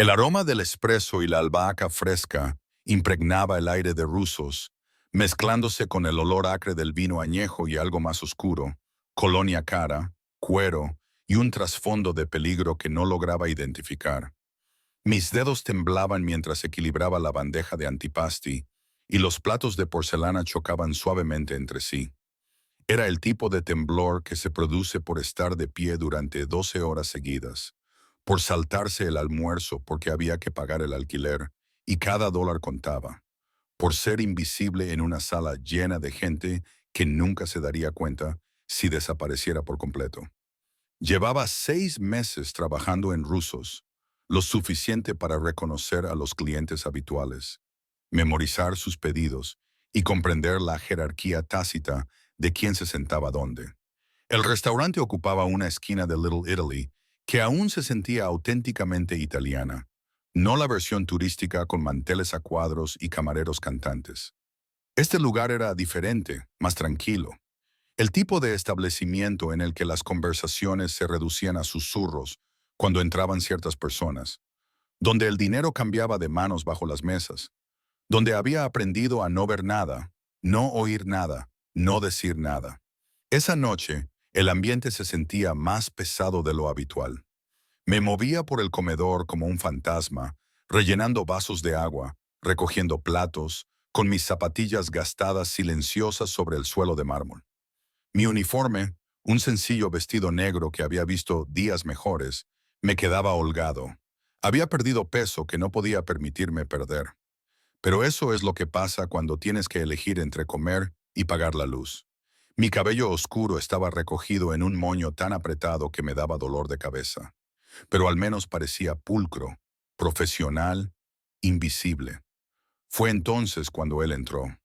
El aroma del espresso y la albahaca fresca impregnaba el aire de Rusos, mezclándose con el olor acre del vino añejo y algo más oscuro, colonia cara, cuero y un trasfondo de peligro que no lograba identificar. Mis dedos temblaban mientras equilibraba la bandeja de antipasti y los platos de porcelana chocaban suavemente entre sí. Era el tipo de temblor que se produce por estar de pie durante 12 horas seguidas, por saltarse el almuerzo porque había que pagar el alquiler y cada dólar contaba, por ser invisible en una sala llena de gente que nunca se daría cuenta si desapareciera por completo. Llevaba 6 meses trabajando en Rusos, lo suficiente para reconocer a los clientes habituales, memorizar sus pedidos y comprender la jerarquía tácita de quién se sentaba dónde. El restaurante ocupaba una esquina de Little Italy que aún se sentía auténticamente italiana, no la versión turística con manteles a cuadros y camareros cantantes. Este lugar era diferente, más tranquilo. El tipo de establecimiento en el que las conversaciones se reducían a susurros cuando entraban ciertas personas, donde el dinero cambiaba de manos bajo las mesas, donde había aprendido a no ver nada, no oír nada, no decir nada. Esa noche, el ambiente se sentía más pesado de lo habitual. Me movía por el comedor como un fantasma, rellenando vasos de agua, recogiendo platos, con mis zapatillas gastadas silenciosas sobre el suelo de mármol. Mi uniforme, un sencillo vestido negro que había visto días mejores, me quedaba holgado. Había perdido peso que no podía permitirme perder. Pero eso es lo que pasa cuando tienes que elegir entre comer y pagar la luz. Mi cabello oscuro estaba recogido en un moño tan apretado que me daba dolor de cabeza, pero al menos parecía pulcro, profesional, invisible. Fue entonces cuando él entró.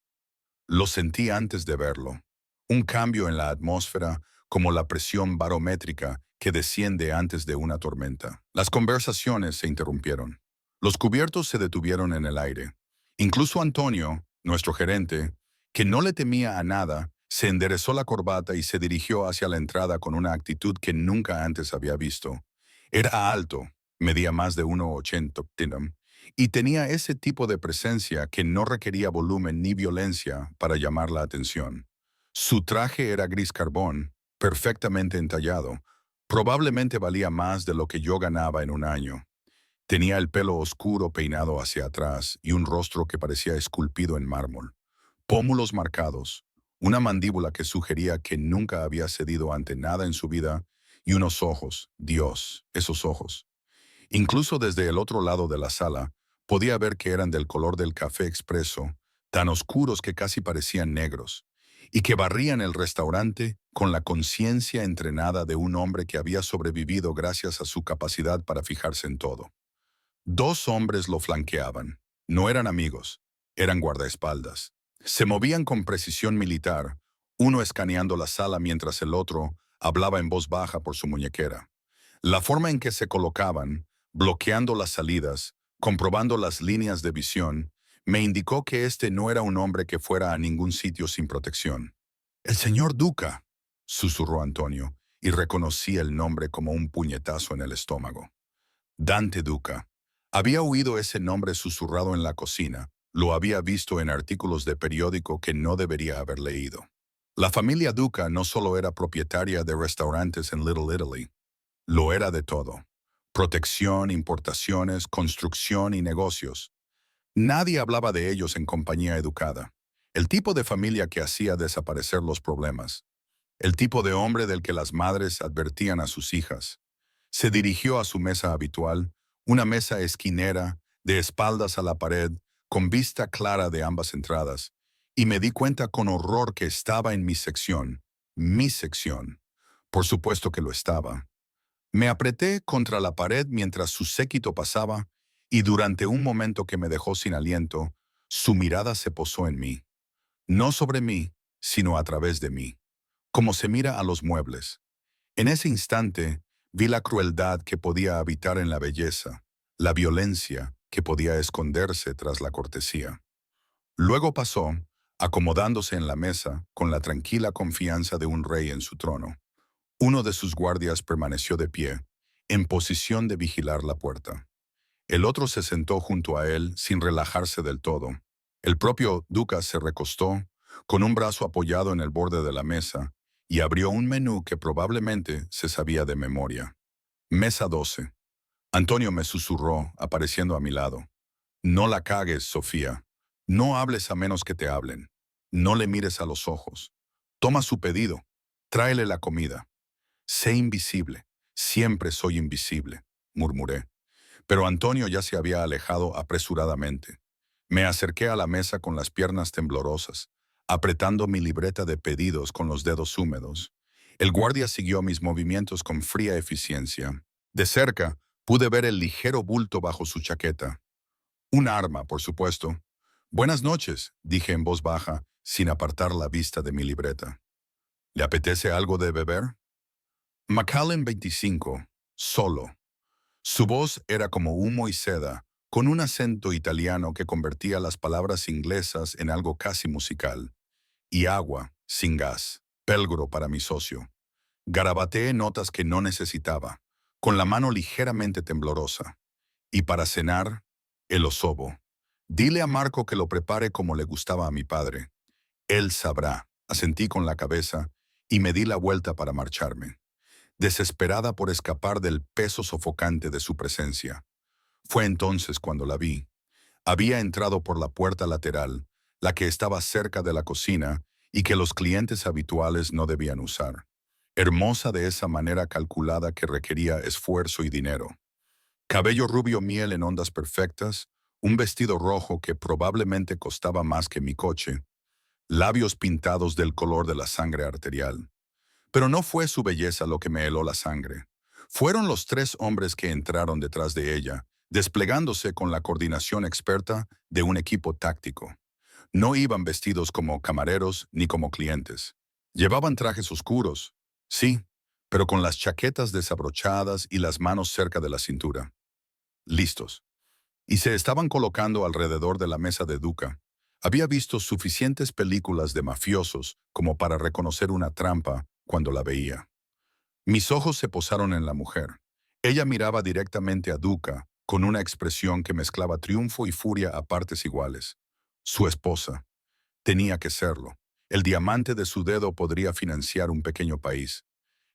Lo sentí antes de verlo. Un cambio en la atmósfera, como la presión barométrica que desciende antes de una tormenta. Las conversaciones se interrumpieron. Los cubiertos se detuvieron en el aire. Incluso Antonio, nuestro gerente, que no le temía a nada, se enderezó la corbata y se dirigió hacia la entrada con una actitud que nunca antes había visto. Era alto, medía más de 1,80 y tenía ese tipo de presencia que no requería volumen ni violencia para llamar la atención. Su traje era gris carbón, perfectamente entallado. Probablemente valía más de lo que yo ganaba en un año. Tenía el pelo oscuro peinado hacia atrás y un rostro que parecía esculpido en mármol. Pómulos marcados, una mandíbula que sugería que nunca había cedido ante nada en su vida y unos ojos, Dios, esos ojos. Incluso desde el otro lado de la sala, podía ver que eran del color del café expreso, tan oscuros que casi parecían negros, y que barrían el restaurante con la conciencia entrenada de un hombre que había sobrevivido gracias a su capacidad para fijarse en todo. 2 hombres lo flanqueaban. No eran amigos, eran guardaespaldas. Se movían con precisión militar, uno escaneando la sala mientras el otro hablaba en voz baja por su muñequera. La forma en que se colocaban, bloqueando las salidas, comprobando las líneas de visión, me indicó que este no era un hombre que fuera a ningún sitio sin protección. «El señor Duca», susurró Antonio, y reconocí el nombre como un puñetazo en el estómago. Dante Duca. Había oído ese nombre susurrado en la cocina, lo había visto en artículos de periódico que no debería haber leído. La familia Duca no solo era propietaria de restaurantes en Little Italy, lo era de todo. Protección, importaciones, construcción y negocios. Nadie hablaba de ellos en compañía educada. El tipo de familia que hacía desaparecer los problemas. El tipo de hombre del que las madres advertían a sus hijas. Se dirigió a su mesa habitual, una mesa esquinera, de espaldas a la pared, con vista clara de ambas entradas, y me di cuenta con horror que estaba en mi sección. Mi sección. Por supuesto que lo estaba. Me apreté contra la pared mientras su séquito pasaba, y durante un momento que me dejó sin aliento, su mirada se posó en mí. No sobre mí, sino a través de mí, como se mira a los muebles. En ese instante, vi la crueldad que podía habitar en la belleza, la violencia que podía esconderse tras la cortesía. Luego pasó, acomodándose en la mesa con la tranquila confianza de un rey en su trono. Uno de sus guardias permaneció de pie, en posición de vigilar la puerta. El otro se sentó junto a él sin relajarse del todo. El propio Duca se recostó, con un brazo apoyado en el borde de la mesa, y abrió un menú que probablemente se sabía de memoria. Mesa 12. Antonio me susurró, apareciendo a mi lado. No la cagues, Sofía. No hables a menos que te hablen. No le mires a los ojos. Toma su pedido. Tráele la comida. Sé invisible. Siempre soy invisible, murmuré. Pero Antonio ya se había alejado apresuradamente. Me acerqué a la mesa con las piernas temblorosas, apretando mi libreta de pedidos con los dedos húmedos. El guardia siguió mis movimientos con fría eficiencia. De cerca, pude ver el ligero bulto bajo su chaqueta. Un arma, por supuesto. Buenas noches, dije en voz baja, sin apartar la vista de mi libreta. ¿Le apetece algo de beber? Macallan 25, solo. Su voz era como humo y seda, con un acento italiano que convertía las palabras inglesas en algo casi musical. Y agua, sin gas. Pelgro para mi socio. Garabateé notas que no necesitaba, con la mano ligeramente temblorosa. Y para cenar, el osobo. Dile a Marco que lo prepare como le gustaba a mi padre. Él sabrá, asentí con la cabeza y me di la vuelta para marcharme, desesperada por escapar del peso sofocante de su presencia. Fue entonces cuando la vi. Había entrado por la puerta lateral, la que estaba cerca de la cocina y que los clientes habituales no debían usar. Hermosa de esa manera calculada que requería esfuerzo y dinero. Cabello rubio miel en ondas perfectas, un vestido rojo que probablemente costaba más que mi coche, labios pintados del color de la sangre arterial. Pero no fue su belleza lo que me heló la sangre. Fueron los tres hombres que entraron detrás de ella, desplegándose con la coordinación experta de un equipo táctico. No iban vestidos como camareros ni como clientes. Llevaban trajes oscuros, sí, pero con las chaquetas desabrochadas y las manos cerca de la cintura. Listos. Y se estaban colocando alrededor de la mesa de Duca. Había visto suficientes películas de mafiosos como para reconocer una trampa cuando la veía. Mis ojos se posaron en la mujer. Ella miraba directamente a Duca, con una expresión que mezclaba triunfo y furia a partes iguales. Su esposa. Tenía que serlo. El diamante de su dedo podría financiar un pequeño país.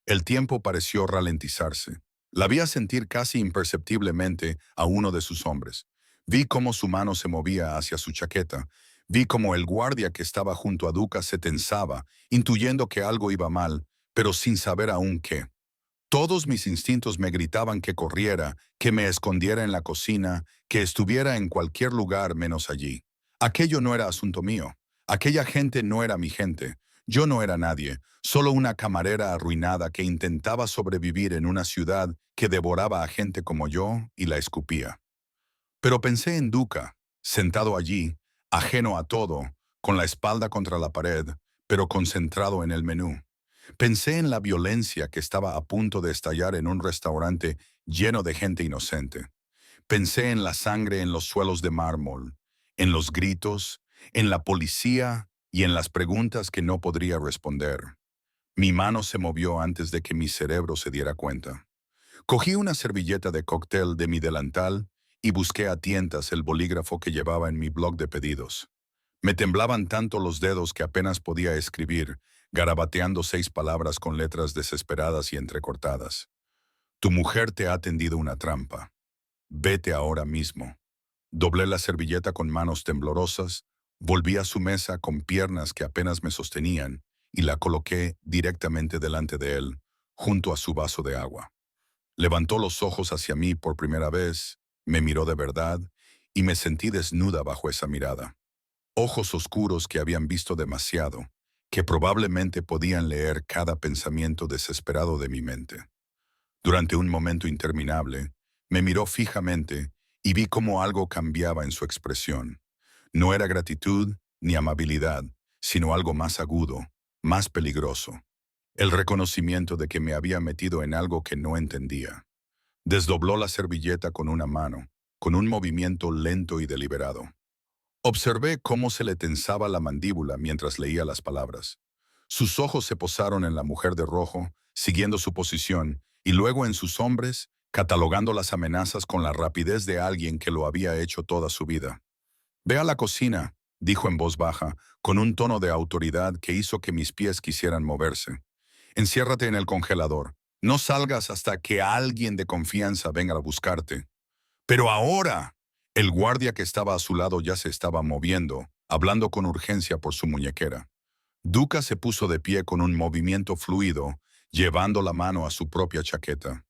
El tiempo pareció ralentizarse. La vi sentir casi imperceptiblemente a uno de sus hombres. Vi cómo su mano se movía hacia su chaqueta. Vi cómo el guardia que estaba junto a Duca se tensaba, intuyendo que algo iba mal, pero sin saber aún qué. Todos mis instintos me gritaban que corriera, que me escondiera en la cocina, que estuviera en cualquier lugar menos allí. Aquello no era asunto mío. Aquella gente no era mi gente. Yo no era nadie, solo una camarera arruinada que intentaba sobrevivir en una ciudad que devoraba a gente como yo y la escupía. Pero pensé en Duca, sentado allí, ajeno a todo, con la espalda contra la pared, pero concentrado en el menú. Pensé en la violencia que estaba a punto de estallar en un restaurante lleno de gente inocente. Pensé en la sangre en los suelos de mármol, en los gritos, en la policía y en las preguntas que no podría responder. Mi mano se movió antes de que mi cerebro se diera cuenta. Cogí una servilleta de cóctel de mi delantal y busqué a tientas el bolígrafo que llevaba en mi blog de pedidos. Me temblaban tanto los dedos que apenas podía escribir, garabateando 6 palabras con letras desesperadas y entrecortadas. Tu mujer te ha tendido una trampa. Vete ahora mismo. Doblé la servilleta con manos temblorosas, volví a su mesa con piernas que apenas me sostenían y la coloqué directamente delante de él, junto a su vaso de agua. Levantó los ojos hacia mí por primera vez, me miró de verdad y me sentí desnuda bajo esa mirada. Ojos oscuros que habían visto demasiado, que probablemente podían leer cada pensamiento desesperado de mi mente. Durante un momento interminable, me miró fijamente y vi cómo algo cambiaba en su expresión. No era gratitud ni amabilidad, sino algo más agudo, más peligroso. El reconocimiento de que me había metido en algo que no entendía. Desdobló la servilleta con una mano, con un movimiento lento y deliberado. Observé cómo se le tensaba la mandíbula mientras leía las palabras. Sus ojos se posaron en la mujer de rojo, siguiendo su posición, y luego en sus hombres catalogando las amenazas con la rapidez de alguien que lo había hecho toda su vida. «Ve a la cocina», dijo en voz baja, con un tono de autoridad que hizo que mis pies quisieran moverse. «Enciérrate en el congelador. No salgas hasta que alguien de confianza venga a buscarte». «Pero ahora». El guardia que estaba a su lado ya se estaba moviendo, hablando con urgencia por su muñequera. Duca se puso de pie con un movimiento fluido, llevando la mano a su propia chaqueta.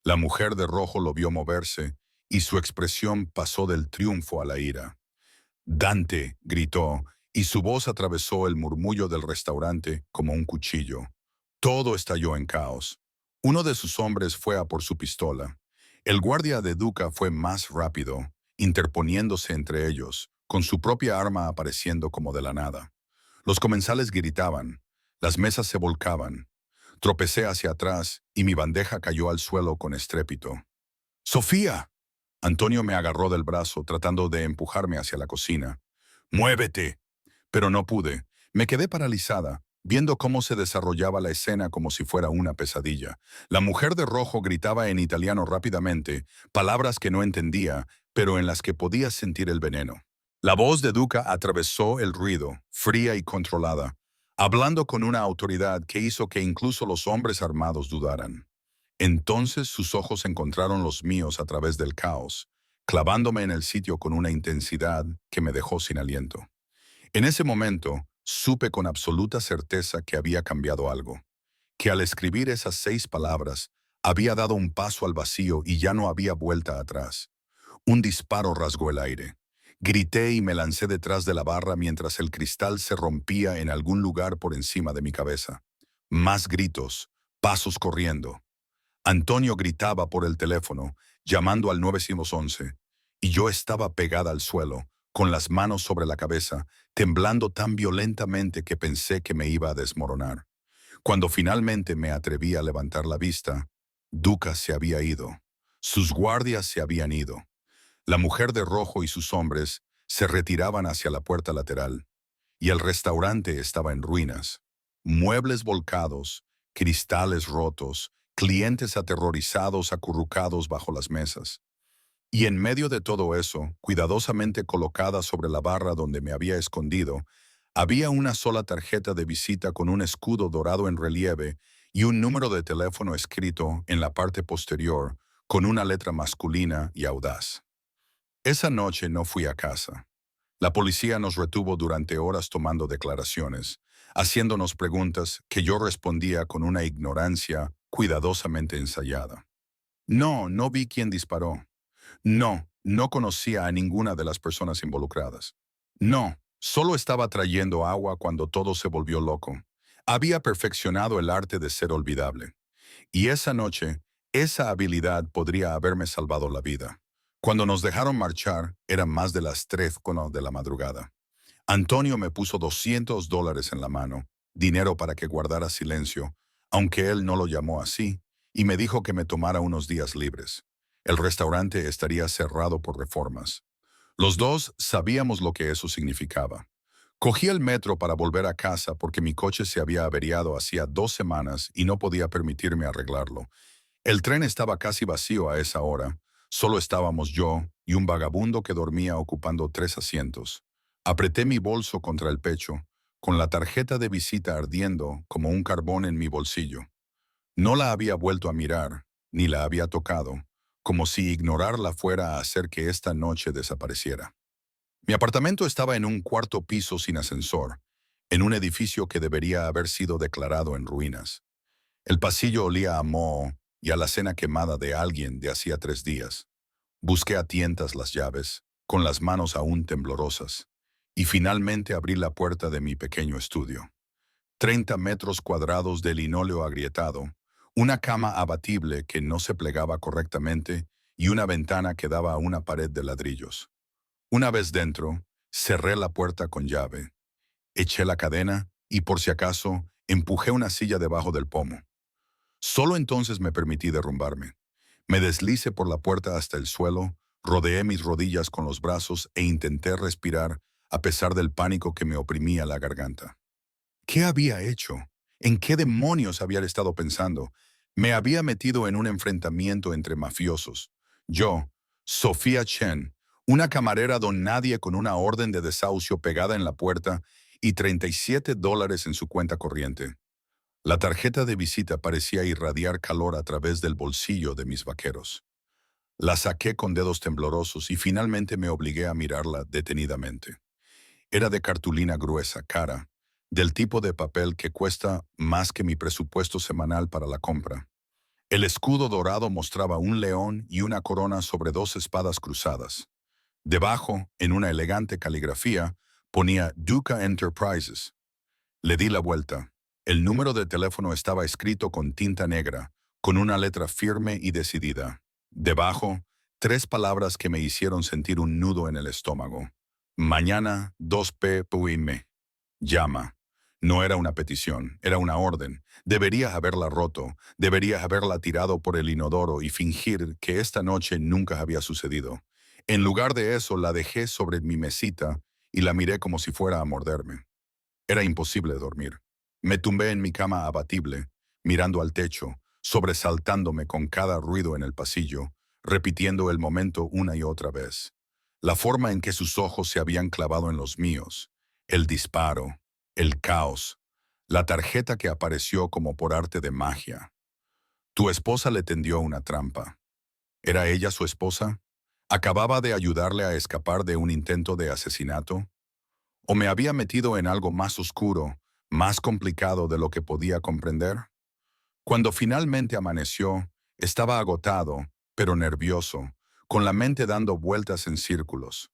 La mujer de rojo lo vio moverse, y su expresión pasó del triunfo a la ira. «Dante», gritó, y su voz atravesó el murmullo del restaurante como un cuchillo. Todo estalló en caos. Uno de sus hombres fue a por su pistola. El guardia de Duca fue más rápido, interponiéndose entre ellos, con su propia arma apareciendo como de la nada. Los comensales gritaban, las mesas se volcaban. Tropecé hacia atrás y mi bandeja cayó al suelo con estrépito. «¡Sofía!». Antonio me agarró del brazo tratando de empujarme hacia la cocina. «¡Muévete!». Pero no pude. Me quedé paralizada, viendo cómo se desarrollaba la escena como si fuera una pesadilla. La mujer de rojo gritaba en italiano rápidamente, palabras que no entendía, pero en las que podía sentir el veneno. La voz de Duca atravesó el ruido, fría y controlada, hablando con una autoridad que hizo que incluso los hombres armados dudaran. Entonces sus ojos encontraron los míos a través del caos, clavándome en el sitio con una intensidad que me dejó sin aliento. En ese momento, supe con absoluta certeza que había cambiado algo, que al escribir esas 6 palabras, había dado un paso al vacío y ya no había vuelta atrás. Un disparo rasgó el aire. Grité y me lancé detrás de la barra mientras el cristal se rompía en algún lugar por encima de mi cabeza. Más gritos, pasos corriendo. Antonio gritaba por el teléfono, llamando al 911, y yo estaba pegada al suelo, con las manos sobre la cabeza, temblando tan violentamente que pensé que me iba a desmoronar. Cuando finalmente me atreví a levantar la vista, Duca se había ido. Sus guardias se habían ido. La mujer de rojo y sus hombres se retiraban hacia la puerta lateral, y el restaurante estaba en ruinas. Muebles volcados, cristales rotos, clientes aterrorizados acurrucados bajo las mesas. Y en medio de todo eso, cuidadosamente colocada sobre la barra donde me había escondido, había una sola tarjeta de visita con un escudo dorado en relieve y un número de teléfono escrito en la parte posterior con una letra masculina y audaz. Esa noche no fui a casa. La policía nos retuvo durante horas tomando declaraciones, haciéndonos preguntas que yo respondía con una ignorancia cuidadosamente ensayada. No vi quién disparó. No conocía a ninguna de las personas involucradas. No, solo estaba trayendo agua cuando todo se volvió loco. Había perfeccionado el arte de ser olvidable. Y esa noche, esa habilidad podría haberme salvado la vida. Cuando nos dejaron marchar, eran más de las 3 de la madrugada. Antonio me puso $200 en la mano, dinero para que guardara silencio, aunque él no lo llamó así, y me dijo que me tomara unos días libres. El restaurante estaría cerrado por reformas. Los dos sabíamos lo que eso significaba. Cogí el metro para volver a casa porque mi coche se había averiado hacía 2 semanas y no podía permitirme arreglarlo. El tren estaba casi vacío a esa hora. Solo estábamos yo y un vagabundo que dormía ocupando 3 asientos. Apreté mi bolso contra el pecho, con la tarjeta de visita ardiendo como un carbón en mi bolsillo. No la había vuelto a mirar, ni la había tocado, como si ignorarla fuera a hacer que esta noche desapareciera. Mi apartamento estaba en un 4º piso sin ascensor, en un edificio que debería haber sido declarado en ruinas. El pasillo olía a moho y a la cena quemada de alguien de hacía 3 días. Busqué a tientas las llaves, con las manos aún temblorosas, y finalmente abrí la puerta de mi pequeño estudio. 30 metros cuadrados de linóleo agrietado, una cama abatible que no se plegaba correctamente y una ventana que daba a una pared de ladrillos. Una vez dentro, cerré la puerta con llave, eché la cadena y, por si acaso, empujé una silla debajo del pomo. Solo entonces me permití derrumbarme. Me deslicé por la puerta hasta el suelo, rodeé mis rodillas con los brazos e intenté respirar a pesar del pánico que me oprimía la garganta. ¿Qué había hecho? ¿En qué demonios había estado pensando? Me había metido en un enfrentamiento entre mafiosos. Yo, Sofía Chen, una camarera don nadie con una orden de desahucio pegada en la puerta y $37 en su cuenta corriente. La tarjeta de visita parecía irradiar calor a través del bolsillo de mis vaqueros. La saqué con dedos temblorosos y finalmente me obligué a mirarla detenidamente. Era de cartulina gruesa, cara, del tipo de papel que cuesta más que mi presupuesto semanal para la compra. El escudo dorado mostraba un león y una corona sobre dos espadas cruzadas. Debajo, en una elegante caligrafía, ponía Duca Enterprises. Le di la vuelta. El número de teléfono estaba escrito con tinta negra, con una letra firme y decidida. Debajo, tres palabras que me hicieron sentir un nudo en el estómago. Mañana, 2 p.m. Llama. No era una petición, era una orden. Debería haberla roto, debería haberla tirado por el inodoro y fingir que esta noche nunca había sucedido. En lugar de eso, la dejé sobre mi mesita y la miré como si fuera a morderme. Era imposible dormir. Me tumbé en mi cama abatible, mirando al techo, sobresaltándome con cada ruido en el pasillo, repitiendo el momento una y otra vez. La forma en que sus ojos se habían clavado en los míos, el disparo, el caos, la tarjeta que apareció como por arte de magia. Tu esposa le tendió una trampa. ¿Era ella su esposa? ¿Acababa de ayudarle a escapar de un intento de asesinato? ¿O me había metido en algo más oscuro, más complicado de lo que podía comprender? Cuando finalmente amaneció, estaba agotado, pero nervioso, con la mente dando vueltas en círculos.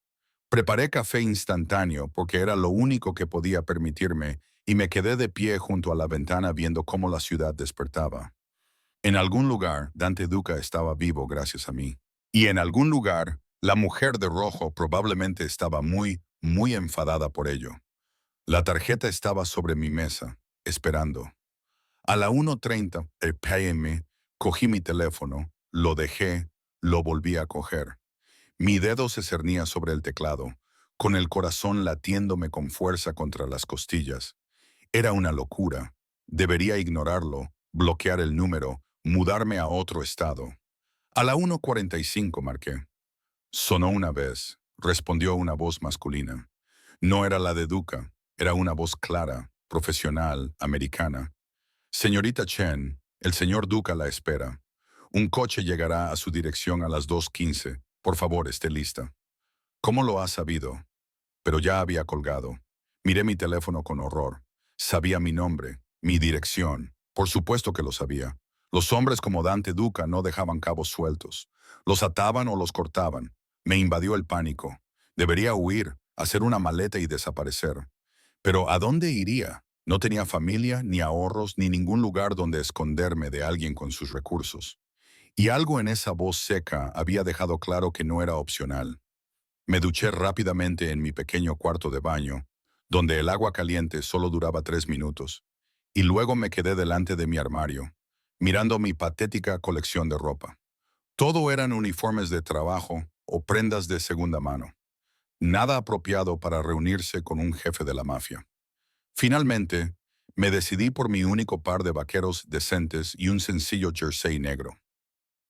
Preparé café instantáneo porque era lo único que podía permitirme y me quedé de pie junto a la ventana viendo cómo la ciudad despertaba. En algún lugar, Dante Duca estaba vivo gracias a mí. Y en algún lugar, la mujer de rojo probablemente estaba muy enfadada por ello. La tarjeta estaba sobre mi mesa, esperando. A la 1:30 p.m. cogí mi teléfono, lo dejé, lo volví a coger. Mi dedo se cernía sobre el teclado, con el corazón latiéndome con fuerza contra las costillas. Era una locura. Debería ignorarlo, bloquear el número, mudarme a otro estado. A la 1:45 marqué. Sonó una vez, respondió una voz masculina. No era la de Duca, era una voz clara, profesional, americana. Señorita Chen, el señor Duca la espera. Un coche llegará a su dirección a las 2:15. Por favor, esté lista. ¿Cómo lo ha sabido? Pero ya había colgado. Miré mi teléfono con horror. Sabía mi nombre, mi dirección. Por supuesto que lo sabía. Los hombres como Dante Duca no dejaban cabos sueltos. Los ataban o los cortaban. Me invadió el pánico. Debería huir, hacer una maleta y desaparecer. Pero ¿a dónde iría? No tenía familia, ni ahorros, ni ningún lugar donde esconderme de alguien con sus recursos. Y algo en esa voz seca había dejado claro que no era opcional. Me duché rápidamente en mi pequeño cuarto de baño, donde el agua caliente solo duraba 3 minutos, y luego me quedé delante de mi armario, mirando mi patética colección de ropa. Todo eran uniformes de trabajo o prendas de segunda mano. Nada apropiado para reunirse con un jefe de la mafia. Finalmente, me decidí por mi único par de vaqueros decentes y un sencillo jersey negro.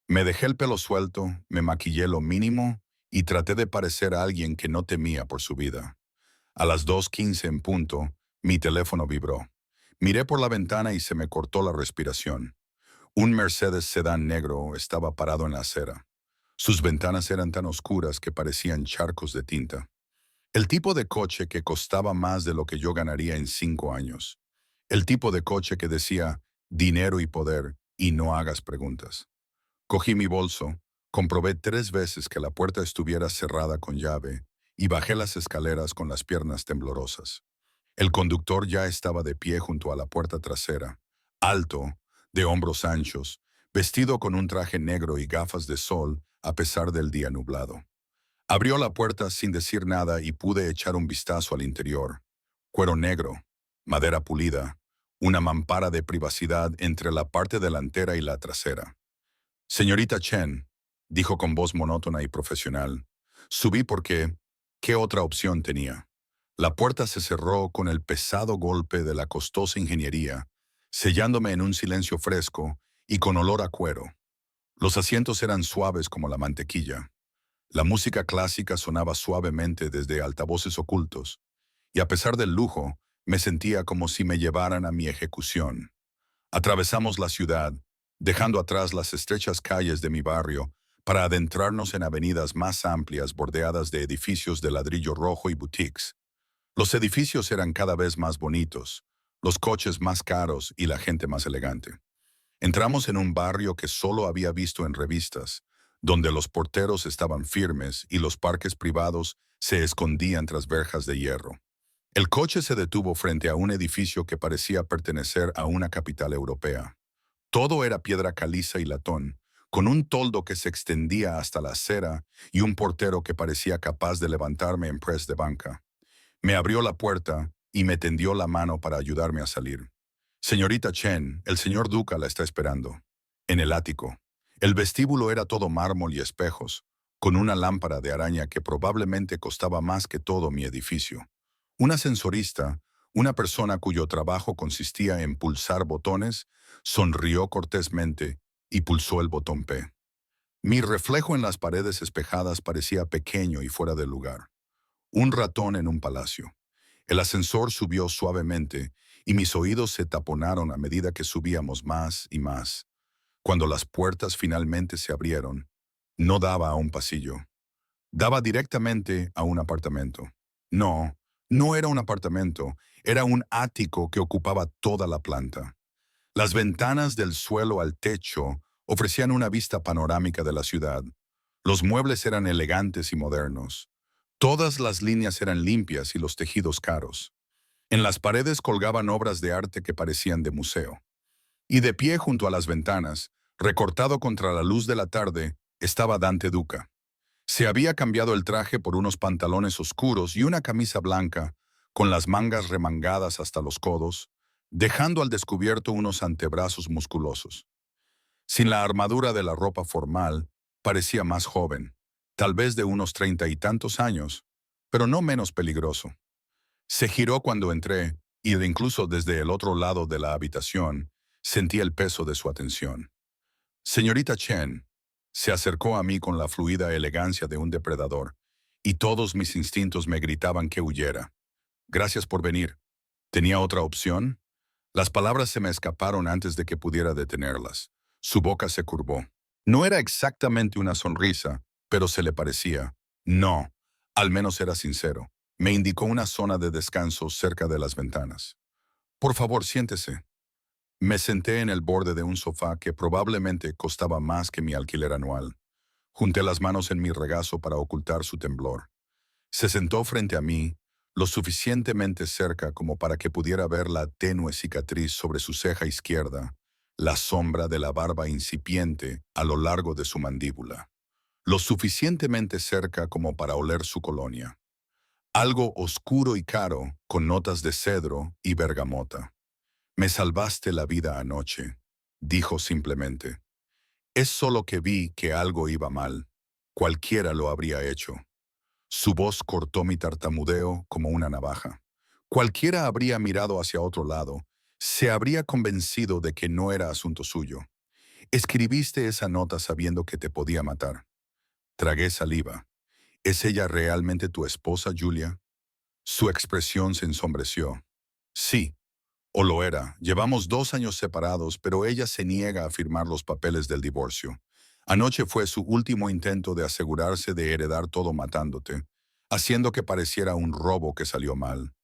Me dejé el pelo suelto, me maquillé lo mínimo y traté de parecer a alguien que no temía por su vida. A las 2:15 en punto, mi teléfono vibró. Miré por la ventana y se me cortó la respiración. Un Mercedes sedán negro estaba parado en la acera. Sus ventanas eran tan oscuras que parecían charcos de tinta. El tipo de coche que costaba más de lo que yo ganaría en 5 años. El tipo de coche que decía dinero y poder y no hagas preguntas. Cogí mi bolso, comprobé 3 veces que la puerta estuviera cerrada con llave y bajé las escaleras con las piernas temblorosas. El conductor ya estaba de pie junto a la puerta trasera, alto, de hombros anchos, vestido con un traje negro y gafas de sol a pesar del día nublado. Abrió la puerta sin decir nada y pude echar un vistazo al interior. Cuero negro, madera pulida, una mampara de privacidad entre la parte delantera y la trasera. Señorita Chen, dijo con voz monótona y profesional, subí porque, ¿qué otra opción tenía? La puerta se cerró con el pesado golpe de la costosa ingeniería, sellándome en un silencio fresco y con olor a cuero. Los asientos eran suaves como la mantequilla. La música clásica sonaba suavemente desde altavoces ocultos, y a pesar del lujo, me sentía como si me llevaran a mi ejecución. Atravesamos la ciudad, dejando atrás las estrechas calles de mi barrio para adentrarnos en avenidas más amplias bordeadas de edificios de ladrillo rojo y boutiques. Los edificios eran cada vez más bonitos, los coches más caros y la gente más elegante. Entramos en un barrio que solo había visto en revistas, donde los porteros estaban firmes y los parques privados se escondían tras verjas de hierro. El coche se detuvo frente a un edificio que parecía pertenecer a una capital europea. Todo era piedra caliza y latón, con un toldo que se extendía hasta la acera y un portero que parecía capaz de levantarme en press de banca. Me abrió la puerta y me tendió la mano para ayudarme a salir. Señorita Chen, el señor Duca la está esperando. En el ático. El vestíbulo era todo mármol y espejos, con una lámpara de araña que probablemente costaba más que todo mi edificio. Un ascensorista, una persona cuyo trabajo consistía en pulsar botones, sonrió cortésmente y pulsó el botón P. Mi reflejo en las paredes espejadas parecía pequeño y fuera de lugar. Un ratón en un palacio. El ascensor subió suavemente y mis oídos se taponaron a medida que subíamos más y más. Cuando las puertas finalmente se abrieron, no daba a un pasillo. Daba directamente a un apartamento. No, no era un apartamento, era un ático que ocupaba toda la planta. Las ventanas del suelo al techo ofrecían una vista panorámica de la ciudad. Los muebles eran elegantes y modernos. Todas las líneas eran limpias y los tejidos caros. En las paredes colgaban obras de arte que parecían de museo. Y de pie junto a las ventanas, recortado contra la luz de la tarde, estaba Dante Duca. Se había cambiado el traje por unos pantalones oscuros y una camisa blanca, con las mangas remangadas hasta los codos, dejando al descubierto unos antebrazos musculosos. Sin la armadura de la ropa formal, parecía más joven, tal vez de unos 30 y tantos años, pero no menos peligroso. Se giró cuando entré, y incluso desde el otro lado de la habitación, sentí el peso de su atención. Señorita Chen, se acercó a mí con la fluida elegancia de un depredador, y todos mis instintos me gritaban que huyera. Gracias por venir. ¿Tenía otra opción? Las palabras se me escaparon antes de que pudiera detenerlas. Su boca se curvó. No era exactamente una sonrisa, pero se le parecía. No, al menos era sincero. Me indicó una zona de descanso cerca de las ventanas. Por favor, siéntese. Me senté en el borde de un sofá que probablemente costaba más que mi alquiler anual. Junté las manos en mi regazo para ocultar su temblor. Se sentó frente a mí, lo suficientemente cerca como para que pudiera ver la tenue cicatriz sobre su ceja izquierda, la sombra de la barba incipiente a lo largo de su mandíbula. Lo suficientemente cerca como para oler su colonia. Algo oscuro y caro, con notas de cedro y bergamota. Me salvaste la vida anoche, dijo simplemente. Es solo que vi que algo iba mal. Cualquiera lo habría hecho. Su voz cortó mi tartamudeo como una navaja. Cualquiera habría mirado hacia otro lado, se habría convencido de que no era asunto suyo. Escribiste esa nota sabiendo que te podía matar. Tragué saliva. ¿Es ella realmente tu esposa, Julia? Su expresión se ensombreció. Sí, o lo era. Llevamos 2 años separados, pero ella se niega a firmar los papeles del divorcio. Anoche fue su último intento de asegurarse de heredar todo matándote, haciendo que pareciera un robo que salió mal.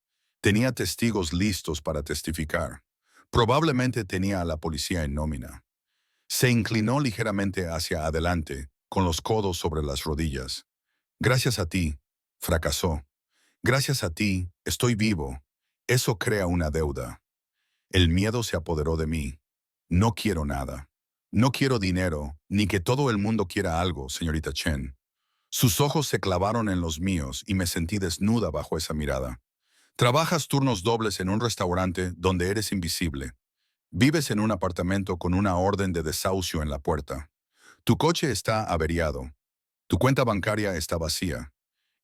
Tenía testigos listos para testificar. Probablemente tenía a la policía en nómina. Se inclinó ligeramente hacia adelante, con los codos sobre las rodillas. Gracias a ti, fracasó. Gracias a ti, estoy vivo. Eso crea una deuda. El miedo se apoderó de mí. No quiero nada. No quiero dinero, ni que todo el mundo quiera algo, señorita Chen. Sus ojos se clavaron en los míos y me sentí desnuda bajo esa mirada. Trabajas turnos dobles en un restaurante donde eres invisible. Vives en un apartamento con una orden de desahucio en la puerta. Tu coche está averiado. Tu cuenta bancaria está vacía.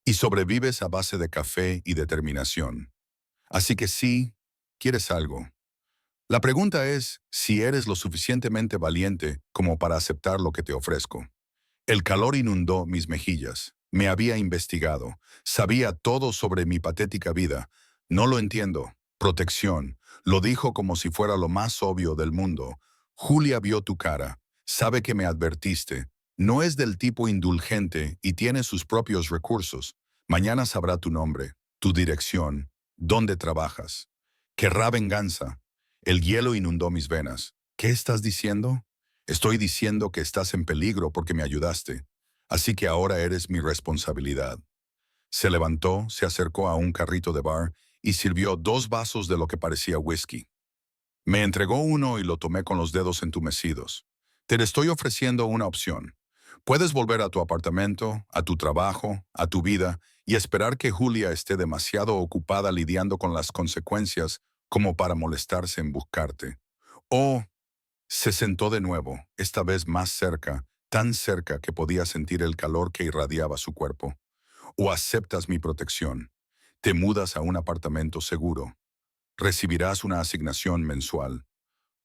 Y sobrevives a base de café y determinación. Así que sí, quieres algo. La pregunta es si eres lo suficientemente valiente como para aceptar lo que te ofrezco. El calor inundó mis mejillas. Me había investigado. Sabía todo sobre mi patética vida. No lo entiendo. Protección. Lo dijo como si fuera lo más obvio del mundo. Julia vio tu cara. Sabe que me advertiste. No es del tipo indulgente y tiene sus propios recursos. Mañana sabrá tu nombre, tu dirección, dónde trabajas. Querrá venganza. El hielo inundó mis venas. ¿Qué estás diciendo? Estoy diciendo que estás en peligro porque me ayudaste, así que ahora eres mi responsabilidad. Se levantó, se acercó a un carrito de bar y sirvió 2 vasos de lo que parecía whisky. Me entregó uno y lo tomé con los dedos entumecidos. Te estoy ofreciendo una opción. Puedes volver a tu apartamento, a tu trabajo, a tu vida y esperar que Julia esté demasiado ocupada lidiando con las consecuencias como para molestarse en buscarte. O se sentó de nuevo, esta vez más cerca, tan cerca que podía sentir el calor que irradiaba su cuerpo. O aceptas mi protección. Te mudas a un apartamento seguro. Recibirás una asignación mensual.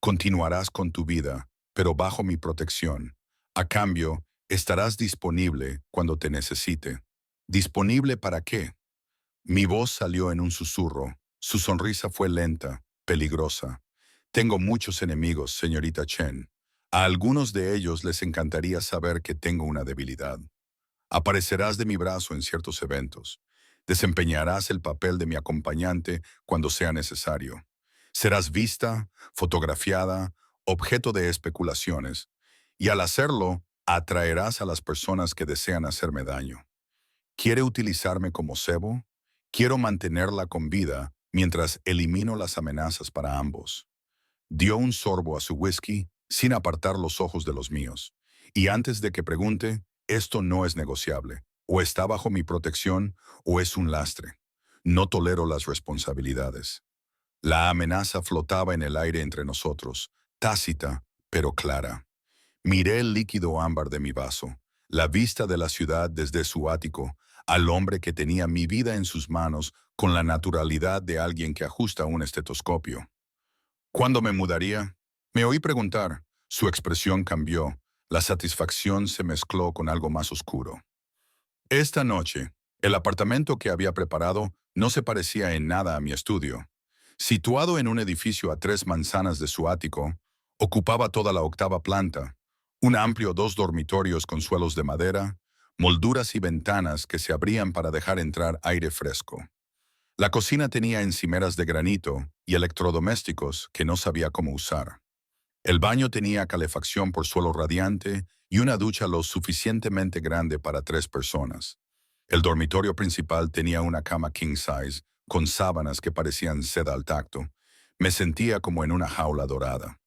Continuarás con tu vida, pero bajo mi protección. A cambio, estarás disponible cuando te necesite. ¿Disponible para qué? Mi voz salió en un susurro. Su sonrisa fue lenta, peligrosa. Tengo muchos enemigos, señorita Chen. A algunos de ellos les encantaría saber que tengo una debilidad. Aparecerás de mi brazo en ciertos eventos. Desempeñarás el papel de mi acompañante cuando sea necesario. Serás vista, fotografiada, objeto de especulaciones. Y al hacerlo, atraerás a las personas que desean hacerme daño. ¿Quiere utilizarme como cebo? Quiero mantenerla con vida mientras elimino las amenazas para ambos. Dio un sorbo a su whisky sin apartar los ojos de los míos. Y antes de que pregunte, esto no es negociable. O está bajo mi protección o es un lastre. No tolero las responsabilidades. La amenaza flotaba en el aire entre nosotros, tácita, pero clara. Miré el líquido ámbar de mi vaso, la vista de la ciudad desde su ático, al hombre que tenía mi vida en sus manos con la naturalidad de alguien que ajusta un estetoscopio. ¿Cuándo me mudaría? Me oí preguntar. Su expresión cambió. La satisfacción se mezcló con algo más oscuro. Esta noche, el apartamento que había preparado no se parecía en nada a mi estudio. Situado en un edificio a 3 manzanas de su ático, ocupaba toda la 8ª planta, un amplio 2 dormitorios con suelos de madera, molduras y ventanas que se abrían para dejar entrar aire fresco. La cocina tenía encimeras de granito y electrodomésticos que no sabía cómo usar. El baño tenía calefacción por suelo radiante y una ducha lo suficientemente grande para 3 personas. El dormitorio principal tenía una cama king size, con sábanas que parecían seda al tacto. Me sentía como en una jaula dorada.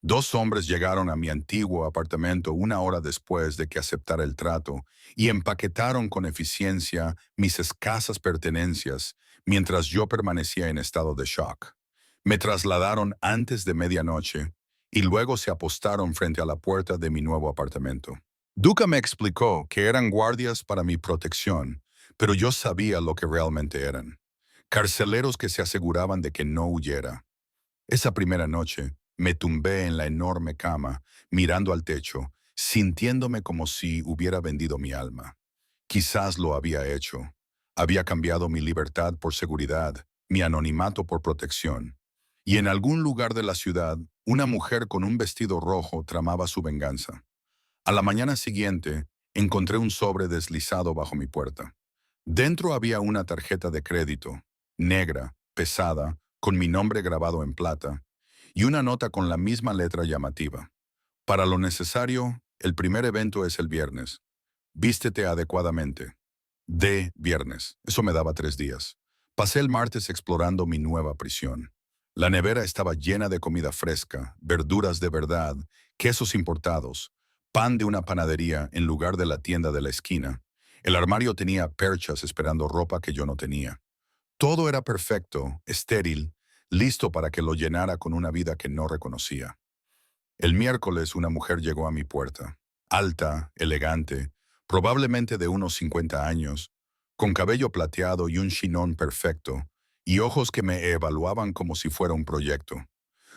2 hombres llegaron a mi antiguo apartamento 1 hora después de que aceptara el trato y empaquetaron con eficiencia mis escasas pertenencias mientras yo permanecía en estado de shock. Me trasladaron antes de medianoche y luego se apostaron frente a la puerta de mi nuevo apartamento. Duca me explicó que eran guardias para mi protección, pero yo sabía lo que realmente eran. Carceleros que se aseguraban de que no huyera. Esa primera noche, me tumbé en la enorme cama, mirando al techo, sintiéndome como si hubiera vendido mi alma. Quizás lo había hecho. Había cambiado mi libertad por seguridad, mi anonimato por protección. Y en algún lugar de la ciudad, una mujer con un vestido rojo tramaba su venganza. A la mañana siguiente, encontré un sobre deslizado bajo mi puerta. Dentro había una tarjeta de crédito, negra, pesada, con mi nombre grabado en plata, y una nota con la misma letra llamativa. Para lo necesario, el primer evento es el viernes. Vístete adecuadamente. De viernes. Eso me daba 3 días. Pasé el martes explorando mi nueva prisión. La nevera estaba llena de comida fresca, verduras de verdad, quesos importados, pan de una panadería en lugar de la tienda de la esquina. El armario tenía perchas esperando ropa que yo no tenía. Todo era perfecto, estéril, listo para que lo llenara con una vida que no reconocía. El miércoles una mujer llegó a mi puerta, alta, elegante, probablemente de unos 50 años, con cabello plateado y un chinón perfecto, y ojos que me evaluaban como si fuera un proyecto.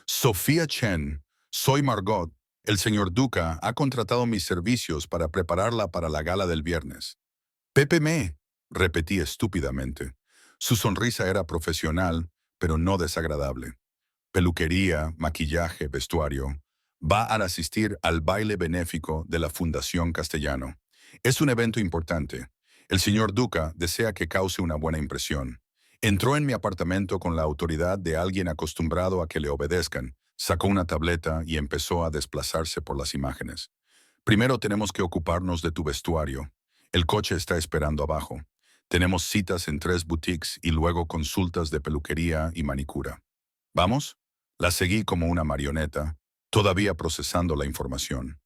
Sofía Chen, soy Margot. El señor Duca ha contratado mis servicios para prepararla para la gala del viernes. Pépeme, repetí estúpidamente. Su sonrisa era profesional, pero no desagradable. Peluquería, maquillaje, vestuario. Va a asistir al baile benéfico de la Fundación Castellano. Es un evento importante. El señor Duca desea que cause una buena impresión. Entró en mi apartamento con la autoridad de alguien acostumbrado a que le obedezcan, sacó una tableta y empezó a desplazarse por las imágenes. Primero tenemos que ocuparnos de tu vestuario. El coche está esperando abajo. Tenemos citas en 3 boutiques y luego consultas de peluquería y manicura. ¿Vamos? La seguí como una marioneta, todavía procesando la información.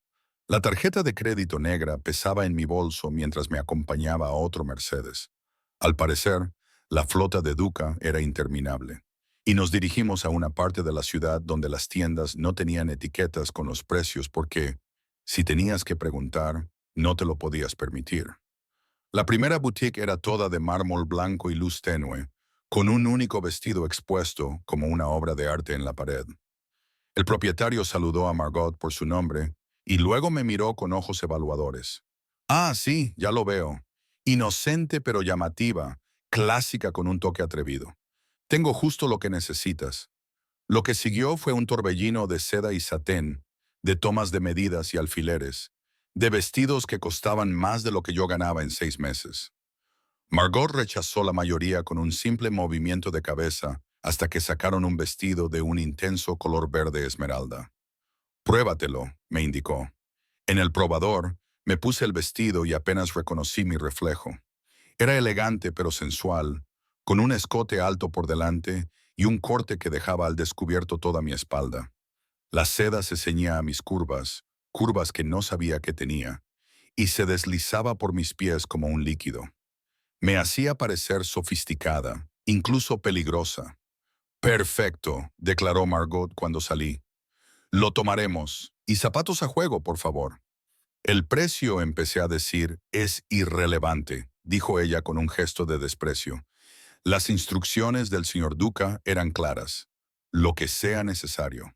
La tarjeta de crédito negra pesaba en mi bolso mientras me acompañaba a otro Mercedes. Al parecer, la flota de Duca era interminable. Y nos dirigimos a una parte de la ciudad donde las tiendas no tenían etiquetas con los precios porque, si tenías que preguntar, no te lo podías permitir. La primera boutique era toda de mármol blanco y luz tenue, con un único vestido expuesto como una obra de arte en la pared. El propietario saludó a Margot por su nombre y luego me miró con ojos evaluadores. Ah, sí, ya lo veo. Inocente pero llamativa, clásica con un toque atrevido. Tengo justo lo que necesitas. Lo que siguió fue un torbellino de seda y satén, de tomas de medidas y alfileres, de vestidos que costaban más de lo que yo ganaba en 6 meses. Margot rechazó la mayoría con un simple movimiento de cabeza hasta que sacaron un vestido de un intenso color verde esmeralda. Pruébatelo, me indicó. En el probador, me puse el vestido y apenas reconocí mi reflejo. Era elegante pero sensual, con un escote alto por delante y un corte que dejaba al descubierto toda mi espalda. La seda se ceñía a mis curvas, curvas que no sabía que tenía, y se deslizaba por mis pies como un líquido. Me hacía parecer sofisticada, incluso peligrosa. Perfecto, declaró Margot cuando salí. Lo tomaremos. Y zapatos a juego, por favor. El precio, empecé a decir, es irrelevante, dijo ella con un gesto de desprecio. Las instrucciones del señor Duca eran claras. Lo que sea necesario.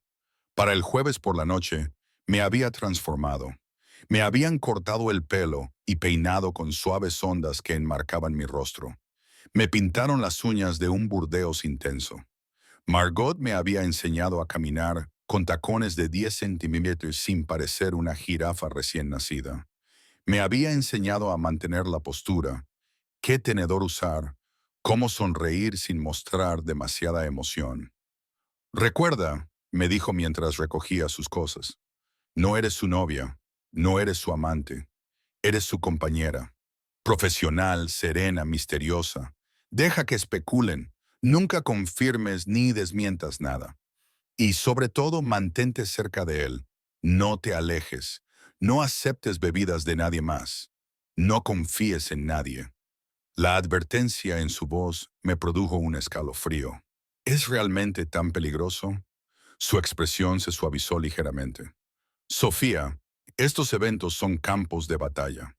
Para el jueves por la noche, me había transformado. Me habían cortado el pelo y peinado con suaves ondas que enmarcaban mi rostro. Me pintaron las uñas de un burdeos intenso. Margot me había enseñado a caminar con tacones de 10 centímetros sin parecer una jirafa recién nacida. Me había enseñado a mantener la postura, qué tenedor usar, cómo sonreír sin mostrar demasiada emoción. Recuerda, me dijo mientras recogía sus cosas, no eres su novia, no eres su amante, eres su compañera. Profesional, serena, misteriosa. Deja que especulen, nunca confirmes ni desmientas nada. Y sobre todo, mantente cerca de él. No te alejes. No aceptes bebidas de nadie más. No confíes en nadie. La advertencia en su voz me produjo un escalofrío. ¿Es realmente tan peligroso? Su expresión se suavizó ligeramente. Sofía, estos eventos son campos de batalla.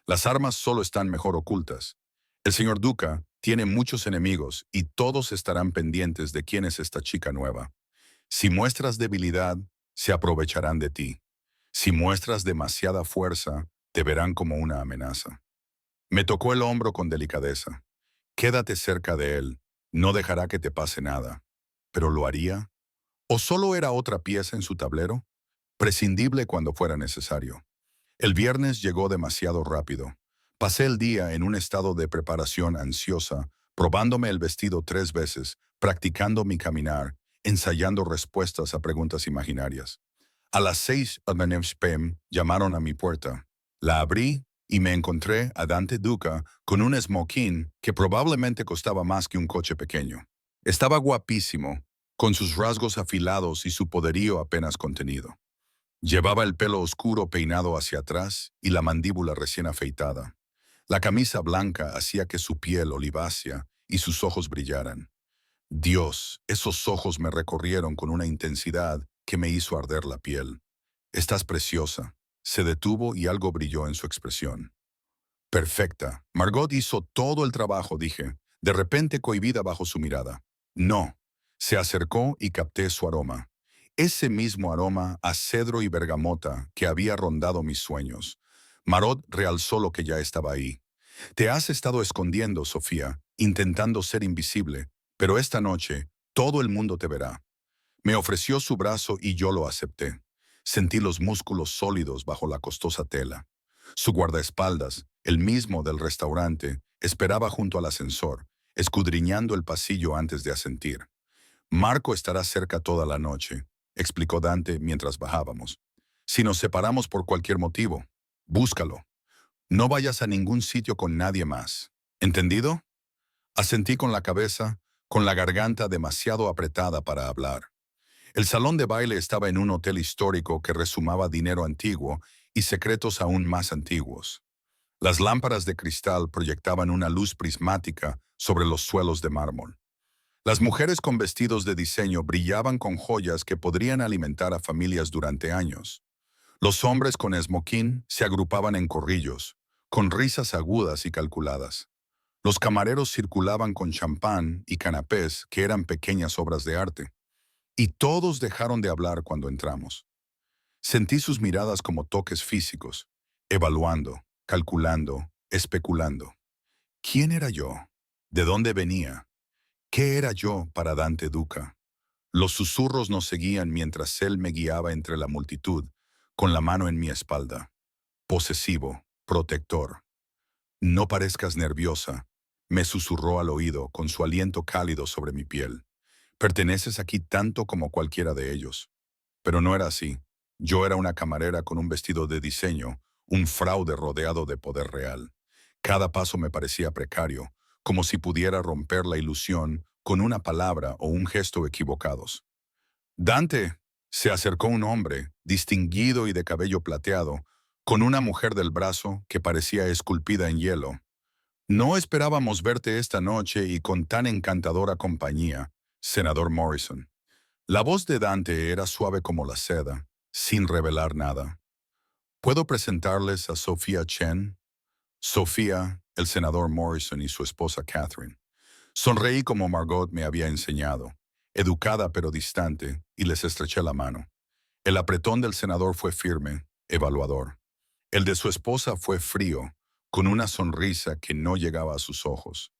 Las armas solo están mejor ocultas. El señor Duca tiene muchos enemigos y todos estarán pendientes de quién es esta chica nueva. Si muestras debilidad, se aprovecharán de ti. Si muestras demasiada fuerza, te verán como una amenaza. Me tocó el hombro con delicadeza. Quédate cerca de él. No dejará que te pase nada. ¿Pero lo haría? ¿O solo era otra pieza en su tablero? Prescindible cuando fuera necesario. El viernes llegó demasiado rápido. Pasé el día en un estado de preparación ansiosa, probándome el vestido 3 veces, practicando mi caminar, ensayando respuestas a preguntas imaginarias. A las 6 p.m. llamaron a mi puerta. La abrí y me encontré a Dante Duca con un smoking que probablemente costaba más que un coche pequeño. Estaba guapísimo, con sus rasgos afilados y su poderío apenas contenido. Llevaba el pelo oscuro peinado hacia atrás y la mandíbula recién afeitada. La camisa blanca hacía que su piel olivácea y sus ojos brillaran. Dios, esos ojos me recorrieron con una intensidad que me hizo arder la piel. Estás preciosa. Se detuvo y algo brilló en su expresión. Perfecta. Margot hizo todo el trabajo, dije, de repente cohibida bajo su mirada. No. Se acercó y capté su aroma. ese mismo aroma a cedro y bergamota que había rondado mis sueños. Marot realzó lo que ya estaba ahí. Te has estado escondiendo, Sofía, intentando ser invisible, pero esta noche todo el mundo te verá. Me ofreció su brazo y yo lo acepté. Sentí los músculos sólidos bajo la costosa tela. Su guardaespaldas, el mismo del restaurante, esperaba junto al ascensor, escudriñando el pasillo antes de asentir. Marco estará cerca toda la noche, explicó Dante mientras bajábamos. Si nos separamos por cualquier motivo, búscalo. No vayas a ningún sitio con nadie más. ¿Entendido? Asentí con la cabeza, con la garganta demasiado apretada para hablar. El salón de baile estaba en un hotel histórico que resumaba dinero antiguo y secretos aún más antiguos. Las lámparas de cristal proyectaban una luz prismática sobre los suelos de mármol. Las mujeres con vestidos de diseño brillaban con joyas que podrían alimentar a familias durante años. Los hombres con esmoquín se agrupaban en corrillos, con risas agudas y calculadas. Los camareros circulaban con champán y canapés que eran pequeñas obras de arte. Y todos dejaron de hablar cuando entramos. Sentí sus miradas como toques físicos, evaluando, calculando, especulando. ¿Quién era yo? ¿De dónde venía? ¿Qué era yo para Dante Duca? Los susurros nos seguían mientras él me guiaba entre la multitud, con la mano en mi espalda. Posesivo, protector. No parezcas nerviosa, me susurró al oído con su aliento cálido sobre mi piel. Perteneces aquí tanto como cualquiera de ellos. Pero no era así. Yo era una camarera con un vestido de diseño, un fraude rodeado de poder real. Cada paso me parecía precario, como si pudiera romper la ilusión con una palabra o un gesto equivocados. Dante, se acercó un hombre, distinguido y de cabello plateado, con una mujer del brazo que parecía esculpida en hielo. No esperábamos verte esta noche y con tan encantadora compañía, senador Morrison. La voz de Dante era suave como la seda, sin revelar nada. ¿Puedo presentarles a Sophia Chen? Sophia, el senador Morrison y su esposa Catherine. Sonreí como Margot me había enseñado, educada pero distante, y les estreché la mano. El apretón del senador fue firme, evaluador. El de su esposa fue frío, con una sonrisa que no llegaba a sus ojos.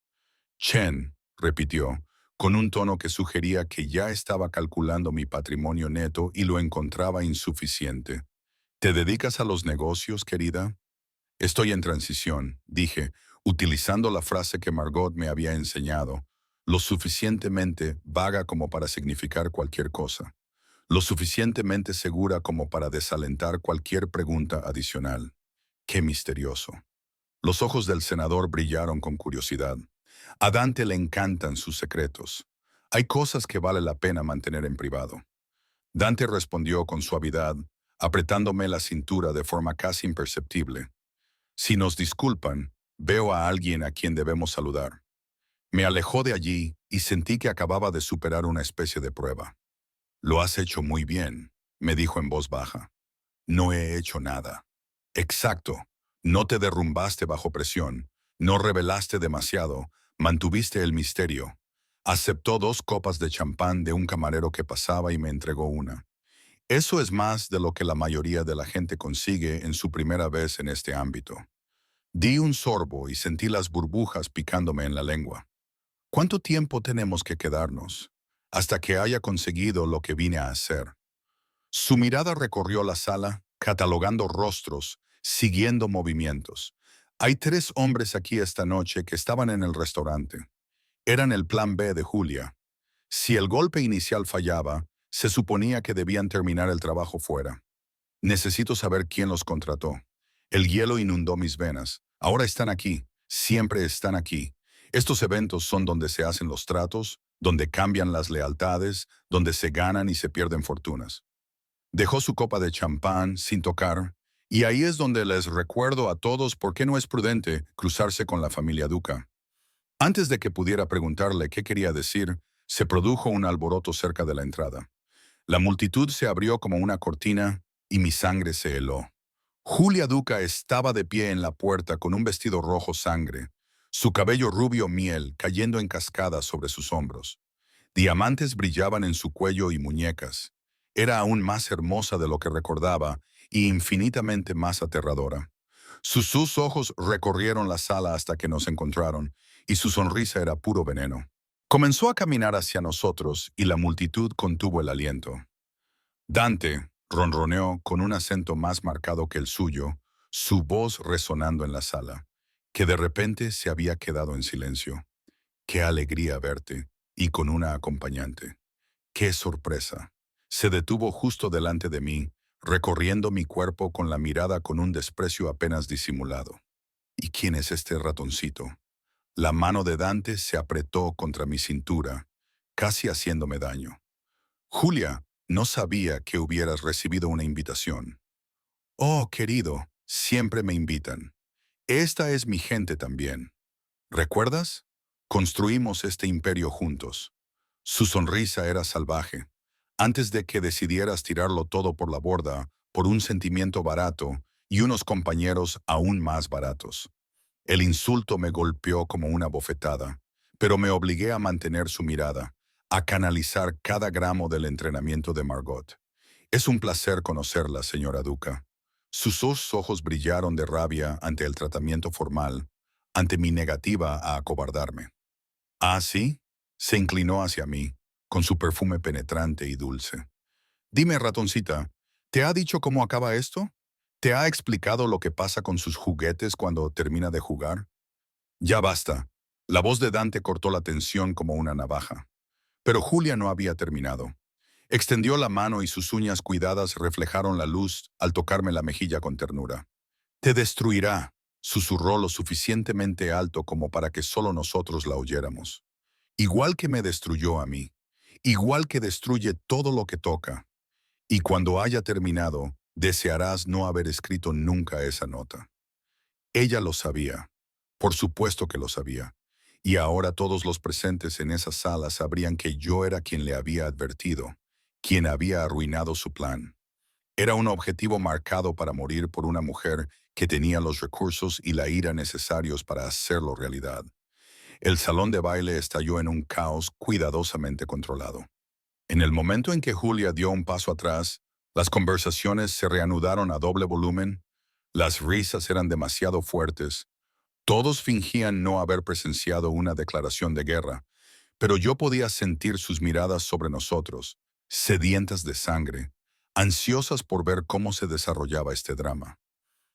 Chen, repitió, con un tono que sugería que ya estaba calculando mi patrimonio neto y lo encontraba insuficiente. ¿Te dedicas a los negocios, querida? Estoy en transición, dije, utilizando la frase que Margot me había enseñado, lo suficientemente vaga como para significar cualquier cosa, lo suficientemente segura como para desalentar cualquier pregunta adicional. Qué misterioso. Los ojos del senador brillaron con curiosidad. A Dante le encantan sus secretos. Hay cosas que vale la pena mantener en privado. Dante respondió con suavidad, apretándome la cintura de forma casi imperceptible. Si nos disculpan, veo a alguien a quien debemos saludar. Me alejó de allí y sentí que acababa de superar una especie de prueba. Lo has hecho muy bien, me dijo en voz baja. No he hecho nada. Exacto. No te derrumbaste bajo presión, no revelaste demasiado, mantuviste el misterio. Aceptó 2 copas de champán de un camarero que pasaba y me entregó una. Eso es más de lo que la mayoría de la gente consigue en su primera vez en este ámbito. Di un sorbo y sentí las burbujas picándome en la lengua. ¿Cuánto tiempo tenemos que quedarnos? Hasta que haya conseguido lo que vine a hacer. Su mirada recorrió la sala, catalogando rostros, siguiendo movimientos. Hay 3 hombres aquí esta noche que estaban en el restaurante. Eran el plan B de Julia. Si el golpe inicial fallaba, se suponía que debían terminar el trabajo fuera. Necesito saber quién los contrató. El hielo inundó mis venas. Ahora están aquí. Siempre están aquí. Estos eventos son donde se hacen los tratos, donde cambian las lealtades, donde se ganan y se pierden fortunas. Dejó su copa de champán sin tocar, y ahí es donde les recuerdo a todos por qué no es prudente cruzarse con la familia Duca. Antes de que pudiera preguntarle qué quería decir, se produjo un alboroto cerca de la entrada. La multitud se abrió como una cortina y mi sangre se heló. Julia Duca estaba de pie en la puerta con un vestido rojo sangre, su cabello rubio miel cayendo en cascadas sobre sus hombros. Diamantes brillaban en su cuello y muñecas. Era aún más hermosa de lo que recordaba y infinitamente más aterradora. Sus ojos recorrieron la sala hasta que nos encontraron, y su sonrisa era puro veneno. Comenzó a caminar hacia nosotros y la multitud contuvo el aliento. Dante ronroneó con un acento más marcado que el suyo, su voz resonando en la sala, que de repente se había quedado en silencio. Qué alegría verte, y con una acompañante. Qué sorpresa. Se detuvo justo delante de mí, recorriendo mi cuerpo con la mirada con un desprecio apenas disimulado. ¿Y quién es este ratoncito? La mano de Dante se apretó contra mi cintura, casi haciéndome daño. Julia, no sabía que hubieras recibido una invitación. Oh, querido, siempre me invitan. Esta es mi gente también. ¿Recuerdas? Construimos este imperio juntos. Su sonrisa era salvaje. Antes de que decidieras tirarlo todo por la borda, por un sentimiento barato y unos compañeros aún más baratos. El insulto me golpeó como una bofetada, pero me obligué a mantener su mirada, a canalizar cada gramo del entrenamiento de Margot. Es un placer conocerla, señora Duca. Sus dos ojos brillaron de rabia ante el tratamiento formal, ante mi negativa a acobardarme. ¿Ah, sí? Se inclinó hacia mí, con su perfume penetrante y dulce. Dime, ratoncita, ¿te ha dicho cómo acaba esto? ¿Te ha explicado lo que pasa con sus juguetes cuando termina de jugar? Ya basta. La voz de Dante cortó la tensión como una navaja. Pero Julia no había terminado. Extendió la mano y sus uñas cuidadas reflejaron la luz al tocarme la mejilla con ternura. Te destruirá, susurró lo suficientemente alto como para que solo nosotros la oyéramos. Igual que me destruyó a mí, igual que destruye todo lo que toca. Y cuando haya terminado, desearás no haber escrito nunca esa nota. Ella lo sabía, por supuesto que lo sabía, y ahora todos los presentes en esa sala sabrían que yo era quien le había advertido, quien había arruinado su plan. Era un objetivo marcado para morir por una mujer que tenía los recursos y la ira necesarios para hacerlo realidad. El salón de baile estalló en un caos cuidadosamente controlado. En el momento en que Julia dio un paso atrás, las conversaciones se reanudaron a doble volumen, las risas eran demasiado fuertes, todos fingían no haber presenciado una declaración de guerra, pero yo podía sentir sus miradas sobre nosotros, sedientas de sangre, ansiosas por ver cómo se desarrollaba este drama.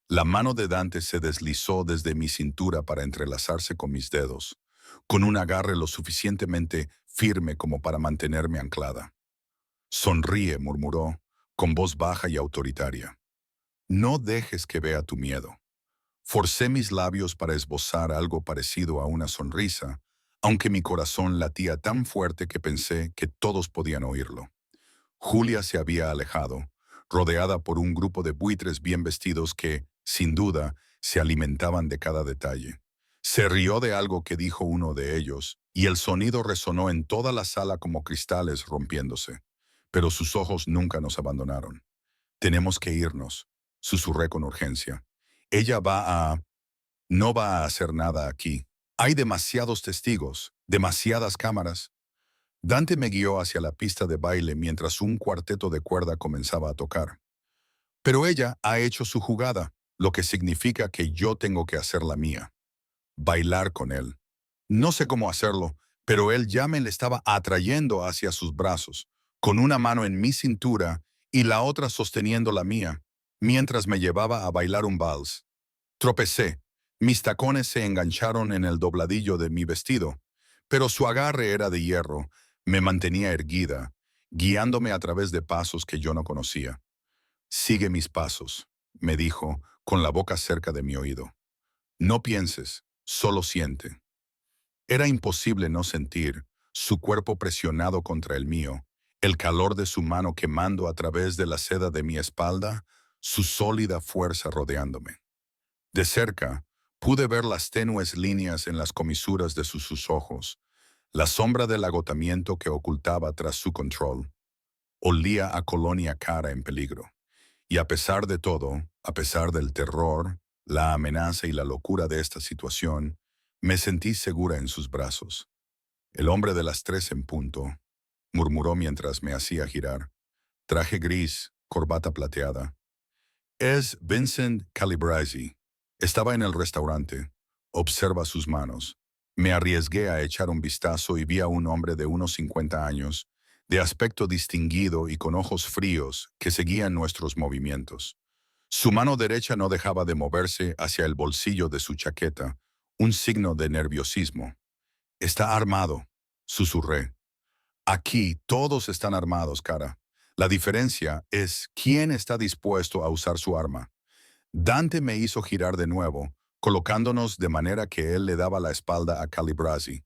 La mano de Dante se deslizó desde mi cintura para entrelazarse con mis dedos, con un agarre lo suficientemente firme como para mantenerme anclada. Sonríe, murmuró, con voz baja y autoritaria. No dejes que vea tu miedo. Forcé mis labios para esbozar algo parecido a una sonrisa, aunque mi corazón latía tan fuerte que pensé que todos podían oírlo. Julia se había alejado, rodeada por un grupo de buitres bien vestidos que, sin duda, se alimentaban de cada detalle. Se rió de algo que dijo uno de ellos, y el sonido resonó en toda la sala como cristales rompiéndose. Pero sus ojos nunca nos abandonaron. Tenemos que irnos, susurré con urgencia. Ella no va a hacer nada aquí. Hay demasiados testigos, demasiadas cámaras. Dante me guió hacia la pista de baile mientras un cuarteto de cuerda comenzaba a tocar. Pero ella ha hecho su jugada, lo que significa que yo tengo que hacer la mía. Bailar con él. No sé cómo hacerlo, pero él ya me le estaba atrayendo hacia sus brazos, con una mano en mi cintura y la otra sosteniendo la mía, mientras me llevaba a bailar un vals. Tropecé. Mis tacones se engancharon en el dobladillo de mi vestido, pero su agarre era de hierro, me mantenía erguida, guiándome a través de pasos que yo no conocía. Sigue mis pasos, me dijo, con la boca cerca de mi oído. No pienses, solo siente. Era imposible no sentir, su cuerpo presionado contra el mío, el calor de su mano quemando a través de la seda de mi espalda, su sólida fuerza rodeándome. De cerca, pude ver las tenues líneas en las comisuras de sus ojos, la sombra del agotamiento que ocultaba tras su control. Olía a colonia cara en peligro. Y a pesar de todo, a pesar del terror, la amenaza y la locura de esta situación, me sentí segura en sus brazos. El hombre de las 3 en punto, murmuró mientras me hacía girar. traje gris, corbata plateada. Es Vincent Calabresi. Estaba en el restaurante. Observa sus manos. Me arriesgué a echar un vistazo y vi a un hombre de unos 50 años, de aspecto distinguido y con ojos fríos, que seguían nuestros movimientos. Su mano derecha no dejaba de moverse hacia el bolsillo de su chaqueta, un signo de nerviosismo. Está armado, susurré. Aquí todos están armados, cara. La diferencia es quién está dispuesto a usar su arma. Dante me hizo girar de nuevo, colocándonos de manera que él le daba la espalda a Calabresi.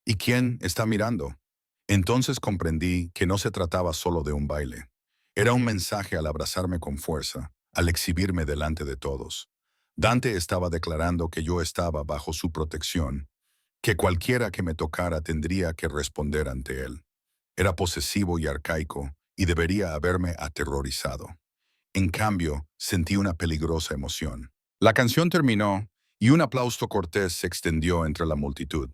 ¿Y quién está mirando? Entonces comprendí que no se trataba solo de un baile. Era un mensaje al abrazarme con fuerza, al exhibirme delante de todos. Dante estaba declarando que yo estaba bajo su protección, que cualquiera que me tocara tendría que responder ante él. Era posesivo y arcaico, y debería haberme aterrorizado. En cambio, sentí una peligrosa emoción. La canción terminó, y un aplauso cortés se extendió entre la multitud.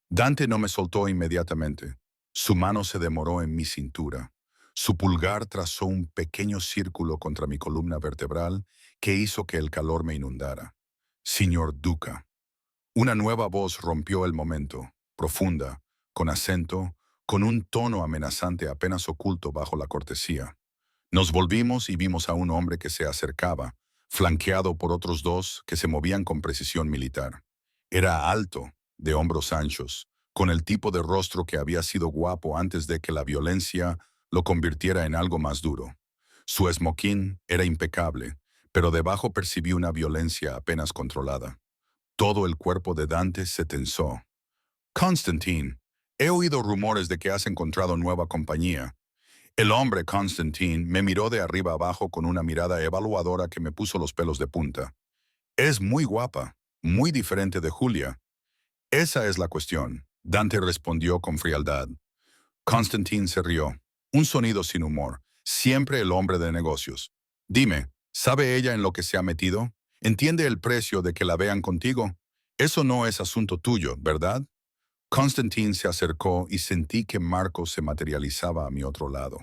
Dante no me soltó inmediatamente. Su mano se demoró en mi cintura. Su pulgar trazó un pequeño círculo contra mi columna vertebral que hizo que el calor me inundara. Señor Duca. Una nueva voz rompió el momento, profunda, con acento, con un tono amenazante apenas oculto bajo la cortesía. Nos volvimos y vimos a un hombre que se acercaba, flanqueado por otros dos que se movían con precisión militar. Era alto, de hombros anchos, con el tipo de rostro que había sido guapo antes de que la violencia lo convirtiera en algo más duro. Su esmoquín era impecable, pero debajo percibí una violencia apenas controlada. Todo el cuerpo de Dante se tensó. Constantine, he oído rumores de que has encontrado nueva compañía. El hombre, Constantine, me miró de arriba abajo con una mirada evaluadora que me puso los pelos de punta. Es muy guapa, muy diferente de Julia. Esa es la cuestión, Dante respondió con frialdad. Constantine se rió. Un sonido sin humor, siempre el hombre de negocios. Dime, ¿sabe ella en lo que se ha metido? ¿Entiende el precio de que la vean contigo? Eso no es asunto tuyo, ¿verdad? Constantine se acercó y sentí que Marco se materializaba a mi otro lado.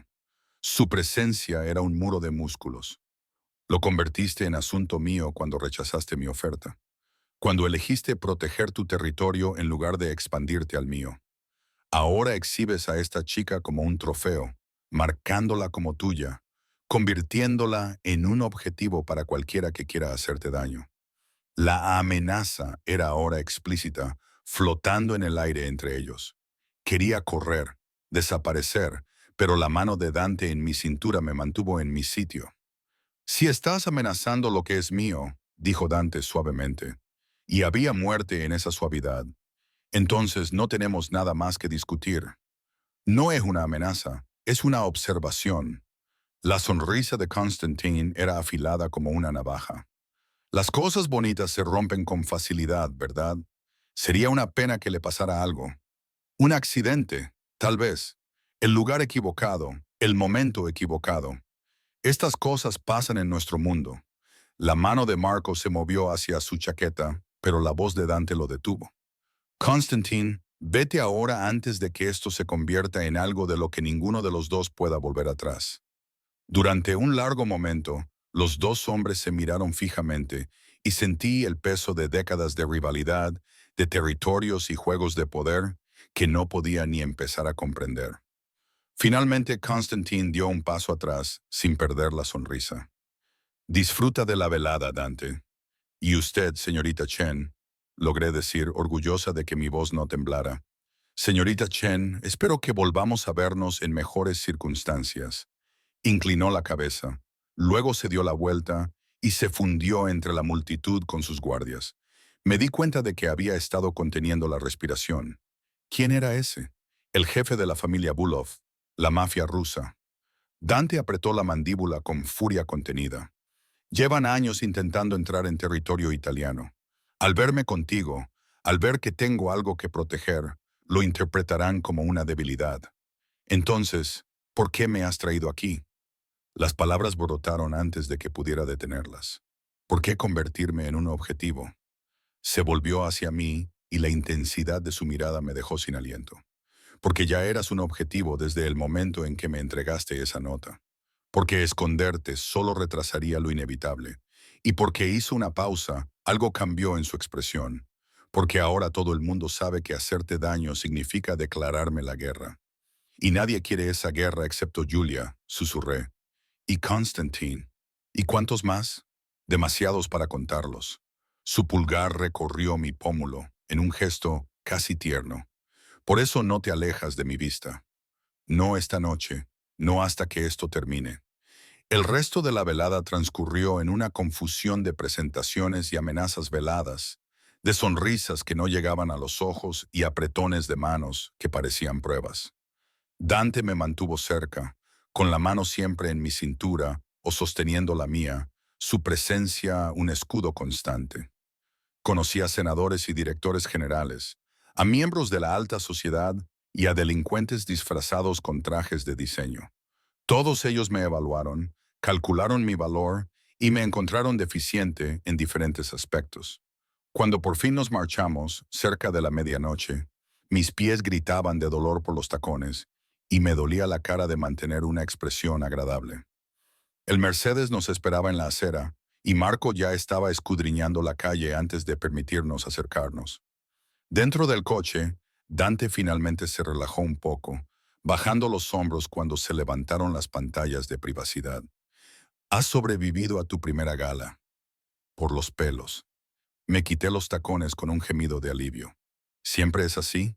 Su presencia era un muro de músculos. Lo convertiste en asunto mío cuando rechazaste mi oferta, cuando elegiste proteger tu territorio en lugar de expandirte al mío. Ahora exhibes a esta chica como un trofeo, marcándola como tuya, convirtiéndola en un objetivo para cualquiera que quiera hacerte daño. La amenaza era ahora explícita, flotando en el aire entre ellos. Quería correr, desaparecer, pero la mano de Dante en mi cintura me mantuvo en mi sitio. Si estás amenazando lo que es mío, dijo Dante suavemente, y había muerte en esa suavidad, entonces no tenemos nada más que discutir. No es una amenaza, es una observación. La sonrisa de Constantine era afilada como una navaja. Las cosas bonitas se rompen con facilidad, ¿verdad? Sería una pena que le pasara algo. Un accidente, tal vez. El lugar equivocado, el momento equivocado. Estas cosas pasan en nuestro mundo. La mano de Marco se movió hacia su chaqueta, pero la voz de Dante lo detuvo. Constantine, vete ahora antes de que esto se convierta en algo de lo que ninguno de los dos pueda volver atrás. Durante un largo momento, los dos hombres se miraron fijamente y sentí el peso de décadas de rivalidad, de territorios y juegos de poder que no podía ni empezar a comprender. Finalmente, Constantine dio un paso atrás sin perder la sonrisa. Disfruta de la velada, Dante. Y usted, señorita Chen, logré decir, orgullosa de que mi voz no temblara. Señorita Chen, espero que volvamos a vernos en mejores circunstancias. Inclinó la cabeza, luego se dio la vuelta y se fundió entre la multitud con sus guardias. Me di cuenta de que había estado conteniendo la respiración. ¿Quién era ese? El jefe de la familia Bulov, la mafia rusa. Dante apretó la mandíbula con furia contenida. Llevan años intentando entrar en territorio italiano. Al verme contigo, al ver que tengo algo que proteger, lo interpretarán como una debilidad. Entonces, ¿por qué me has traído aquí? Las palabras brotaron antes de que pudiera detenerlas. ¿Por qué convertirme en un objetivo? Se volvió hacia mí y la intensidad de su mirada me dejó sin aliento. Porque ya eras un objetivo desde el momento en que me entregaste esa nota. porque esconderte solo retrasaría lo inevitable, y porque hizo una pausa, algo cambió en su expresión, porque ahora todo el mundo sabe que hacerte daño significa declararme la guerra. Y nadie quiere esa guerra excepto Julia, susurré. Y Constantine. ¿Y cuántos más? Demasiados para contarlos. Su pulgar recorrió mi pómulo, en un gesto casi tierno. Por eso no te alejas de mi vista. No esta noche, no hasta que esto termine. El resto de la velada transcurrió en una confusión de presentaciones y amenazas veladas, de sonrisas que no llegaban a los ojos y apretones de manos que parecían pruebas. Dante me mantuvo cerca, con la mano siempre en mi cintura o sosteniendo la mía, su presencia un escudo constante. Conocí a senadores y directores generales, a miembros de la alta sociedad y a delincuentes disfrazados con trajes de diseño. Todos ellos me evaluaron, calcularon mi valor y me encontraron deficiente en diferentes aspectos. Cuando por fin nos marchamos, cerca de la medianoche, mis pies gritaban de dolor por los tacones y me dolía la cara de mantener una expresión agradable. El Mercedes nos esperaba en la acera y Marco ya estaba escudriñando la calle antes de permitirnos acercarnos. Dentro del coche, Dante finalmente se relajó un poco, bajando los hombros cuando se levantaron las pantallas de privacidad. Has sobrevivido a tu primera gala. Por los pelos. Me quité los tacones con un gemido de alivio. ¿Siempre es así?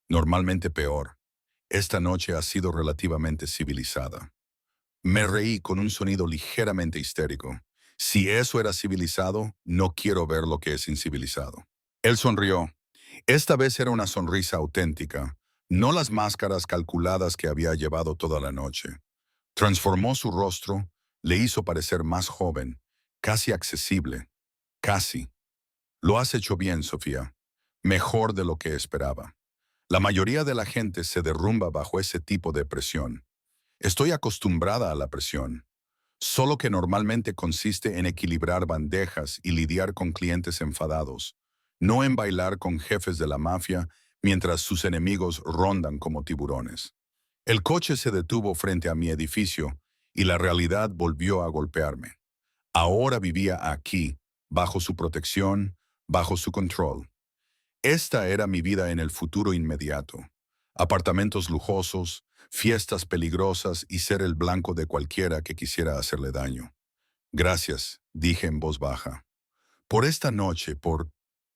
Normalmente peor. Esta noche ha sido relativamente civilizada. Me reí con un sonido ligeramente histérico. Si eso era civilizado, no quiero ver lo que es incivilizado. Él sonrió. Esta vez era una sonrisa auténtica, no las máscaras calculadas que había llevado toda la noche. Transformó su rostro, le hizo parecer más joven, casi accesible, casi. Lo has hecho bien, Sofía. Mejor de lo que esperaba. La mayoría de la gente se derrumba bajo ese tipo de presión. Estoy acostumbrada a la presión, solo que normalmente consiste en equilibrar bandejas y lidiar con clientes enfadados, no en bailar con jefes de la mafia mientras sus enemigos rondan como tiburones. El coche se detuvo frente a mi edificio y la realidad volvió a golpearme. Ahora vivía aquí, bajo su protección, bajo su control. Esta era mi vida en el futuro inmediato. Apartamentos lujosos, fiestas peligrosas y ser el blanco de cualquiera que quisiera hacerle daño. Gracias, dije en voz baja. Por esta noche, por...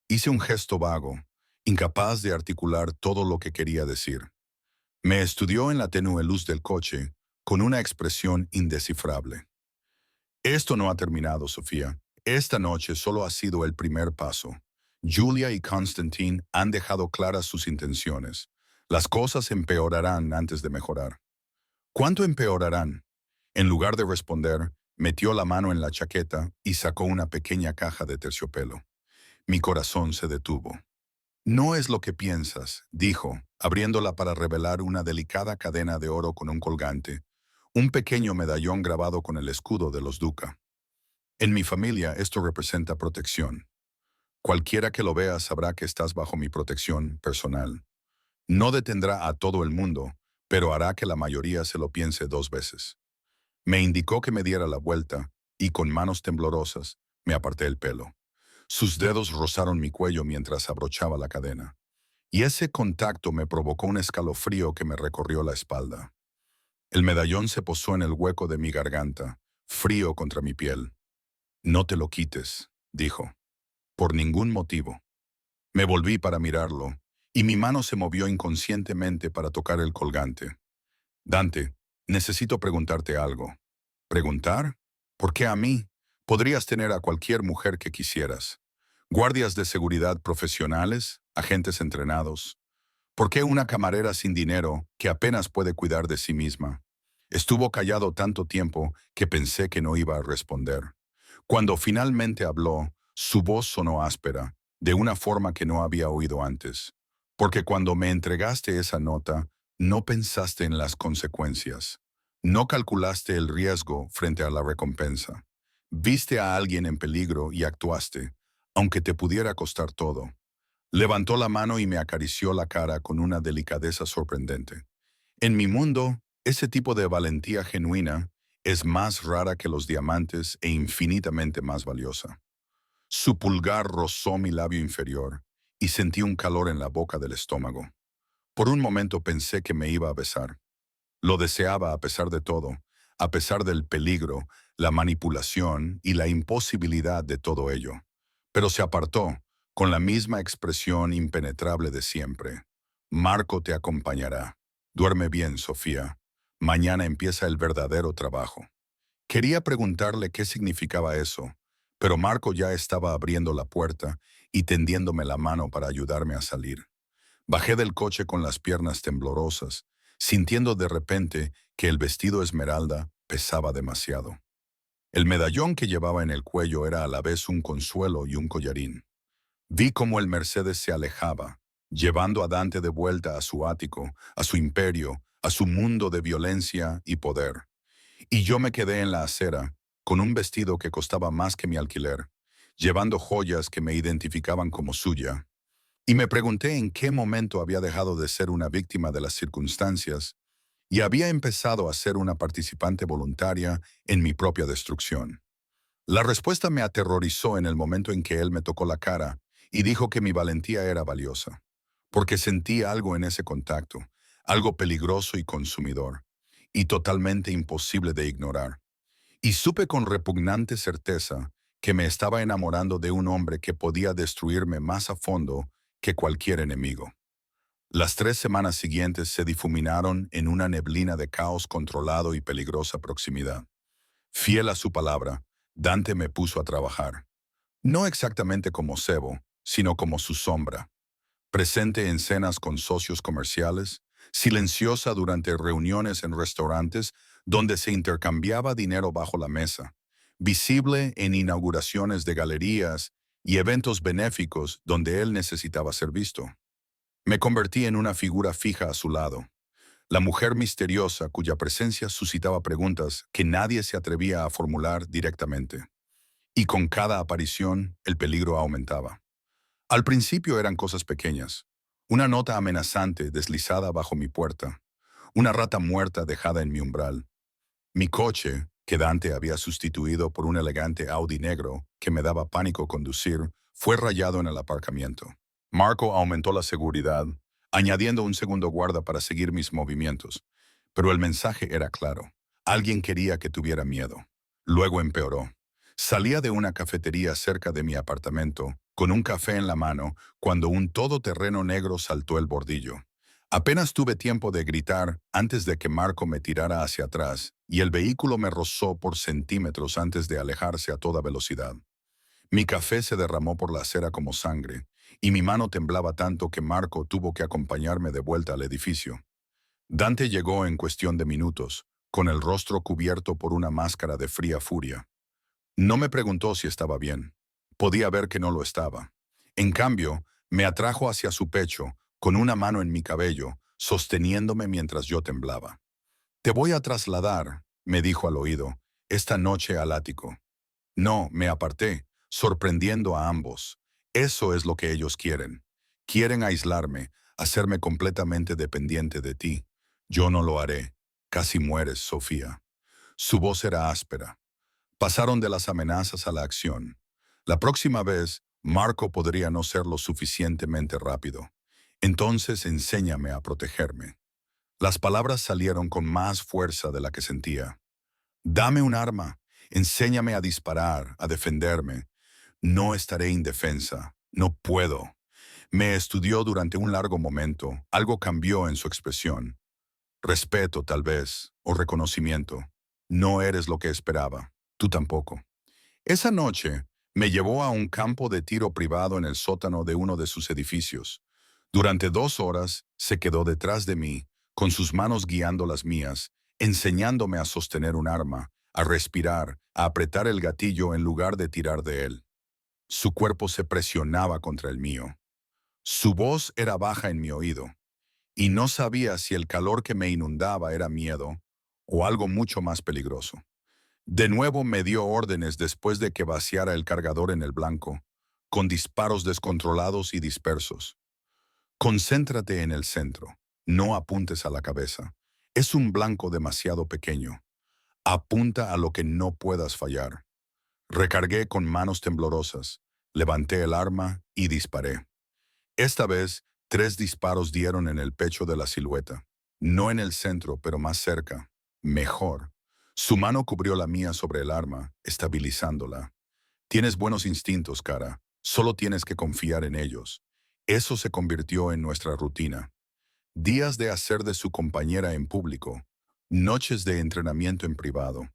Hice un gesto vago, incapaz de articular todo lo que quería decir. Me estudió en la tenue luz del coche, con una expresión indescifrable. Esto no ha terminado, Sofía. Esta noche solo ha sido el primer paso. Julia y Constantine han dejado claras sus intenciones. Las cosas empeorarán antes de mejorar. ¿Cuánto empeorarán? En lugar de responder, metió la mano en la chaqueta y sacó una pequeña caja de terciopelo. Mi corazón se detuvo. No es lo que piensas, dijo, abriéndola para revelar una delicada cadena de oro con un colgante, un pequeño medallón grabado con el escudo de los Duca. En mi familia esto representa protección. Cualquiera que lo vea sabrá que estás bajo mi protección personal. No detendrá a todo el mundo, pero hará que la mayoría se lo piense dos veces. Me indicó que me diera la vuelta y con manos temblorosas me aparté el pelo. Sus dedos rozaron mi cuello mientras abrochaba la cadena. Y ese contacto me provocó un escalofrío que me recorrió la espalda. El medallón se posó en el hueco de mi garganta, frío contra mi piel. No te lo quites, dijo. Por ningún motivo. Me volví para mirarlo, y mi mano se movió inconscientemente para tocar el colgante. Dante, necesito preguntarte algo. ¿Preguntar? ¿Por qué a mí? Podrías tener a cualquier mujer que quisieras. Guardias de seguridad profesionales, agentes entrenados. ¿Por qué una camarera sin dinero que apenas puede cuidar de sí misma? Estuvo callado tanto tiempo que pensé que no iba a responder. Cuando finalmente habló, su voz sonó áspera, de una forma que no había oído antes. Porque cuando me entregaste esa nota, no pensaste en las consecuencias. No calculaste el riesgo frente a la recompensa. Viste a alguien en peligro y actuaste, aunque te pudiera costar todo. Levantó la mano y me acarició la cara con una delicadeza sorprendente. En mi mundo, ese tipo de valentía genuina Es más rara que los diamantes e infinitamente más valiosa. Su pulgar rozó mi labio inferior y sentí un calor en la boca del estómago. Por un momento pensé que me iba a besar. Lo deseaba a pesar de todo, a pesar del peligro, la manipulación y la imposibilidad de todo ello. Pero se apartó, con la misma expresión impenetrable de siempre. Marco te acompañará. Duerme bien, Sofía. Mañana empieza el verdadero trabajo. Quería preguntarle qué significaba eso, pero Marco ya estaba abriendo la puerta y tendiéndome la mano para ayudarme a salir. Bajé del coche con las piernas temblorosas, sintiendo de repente que el vestido esmeralda pesaba demasiado. El medallón que llevaba en el cuello era a la vez un consuelo y un collarín. Vi cómo el Mercedes se alejaba, llevando a Dante de vuelta a su ático, a su imperio, a su mundo de violencia y poder. Y yo me quedé en la acera, con un vestido que costaba más que mi alquiler, llevando joyas que me identificaban como suya, y me pregunté en qué momento había dejado de ser una víctima de las circunstancias y había empezado a ser una participante voluntaria en mi propia destrucción. La respuesta me aterrorizó en el momento en que él me tocó la cara y dijo que mi valentía era valiosa, porque sentí algo en ese contacto, algo peligroso y consumidor, y totalmente imposible de ignorar. Y supe con repugnante certeza que me estaba enamorando de un hombre que podía destruirme más a fondo que cualquier enemigo. Las 3 semanas siguientes se difuminaron en una neblina de caos controlado y peligrosa proximidad. Fiel a su palabra, Dante me puso a trabajar. No exactamente como cebo, sino como su sombra. Presente en cenas con socios comerciales, silenciosa durante reuniones en restaurantes donde se intercambiaba dinero bajo la mesa, visible en inauguraciones de galerías y eventos benéficos donde él necesitaba ser visto. Me convertí en una figura fija a su lado, la mujer misteriosa cuya presencia suscitaba preguntas que nadie se atrevía a formular directamente. Y con cada aparición, el peligro aumentaba. Al principio eran cosas pequeñas. Una nota amenazante deslizada bajo mi puerta. Una rata muerta dejada en mi umbral. Mi coche, que Dante había sustituido por un elegante Audi negro que me daba pánico conducir, fue rayado en el aparcamiento. Marco aumentó la seguridad, añadiendo un segundo guarda para seguir mis movimientos. Pero el mensaje era claro. Alguien quería que tuviera miedo. Luego empeoró. Salía de una cafetería cerca de mi apartamento, con un café en la mano, cuando un todoterreno negro saltó el bordillo. Apenas tuve tiempo de gritar antes de que Marco me tirara hacia atrás, y el vehículo me rozó por centímetros antes de alejarse a toda velocidad. Mi café se derramó por la acera como sangre, y mi mano temblaba tanto que Marco tuvo que acompañarme de vuelta al edificio. Dante llegó en cuestión de minutos, con el rostro cubierto por una máscara de fría furia. No me preguntó si estaba bien. Podía ver que no lo estaba. En cambio, me atrajo hacia su pecho, con una mano en mi cabello, sosteniéndome mientras yo temblaba. «Te voy a trasladar», me dijo al oído, «esta noche al ático». No, me aparté, sorprendiendo a ambos. Eso es lo que ellos quieren. Quieren aislarme, hacerme completamente dependiente de ti. Yo no lo haré. Casi mueres, Sofía. Su voz era áspera. Pasaron de las amenazas a la acción. La próxima vez, Marco podría no ser lo suficientemente rápido. Entonces enséñame a protegerme. Las palabras salieron con más fuerza de la que sentía. Dame un arma. Enséñame a disparar, a defenderme. No estaré indefensa. No puedo. Me estudió durante un largo momento. Algo cambió en su expresión. Respeto, tal vez, o reconocimiento. No eres lo que esperaba. Tú tampoco. Esa noche, me llevó a un campo de tiro privado en el sótano de uno de sus edificios. Durante 2 horas, se quedó detrás de mí, con sus manos guiando las mías, enseñándome a sostener un arma, a respirar, a apretar el gatillo en lugar de tirar de él. Su cuerpo se presionaba contra el mío. Su voz era baja en mi oído, y no sabía si el calor que me inundaba era miedo o algo mucho más peligroso. De nuevo me dio órdenes después de que vaciara el cargador en el blanco, con disparos descontrolados y dispersos. Concéntrate en el centro, no apuntes a la cabeza. Es un blanco demasiado pequeño. Apunta a lo que no puedas fallar. Recargué con manos temblorosas, levanté el arma y disparé. Esta vez, 3 disparos dieron en el pecho de la silueta. No en el centro, pero más cerca. Mejor. Su mano cubrió la mía sobre el arma, estabilizándola. Tienes buenos instintos, cara. Solo tienes que confiar en ellos. Eso se convirtió en nuestra rutina. Días de hacer de su compañera en público. Noches de entrenamiento en privado.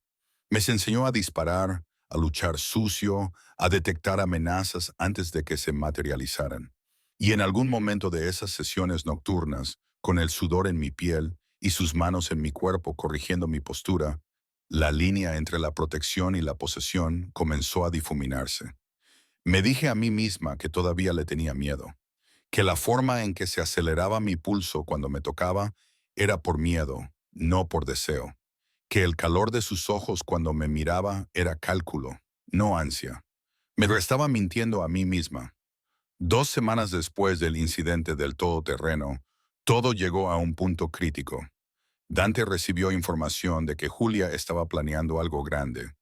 Me enseñó a disparar, a luchar sucio, a detectar amenazas antes de que se materializaran. Y en algún momento de esas sesiones nocturnas, con el sudor en mi piel y sus manos en mi cuerpo corrigiendo mi postura, la línea entre la protección y la posesión comenzó a difuminarse. Me dije a mí misma que todavía le tenía miedo, que la forma en que se aceleraba mi pulso cuando me tocaba era por miedo, no por deseo, que el calor de sus ojos cuando me miraba era cálculo, no ansia. Me estaba mintiendo a mí misma. 2 semanas después del incidente del todoterreno, todo llegó a un punto crítico. Dante recibió información de que Julia estaba planeando algo grande,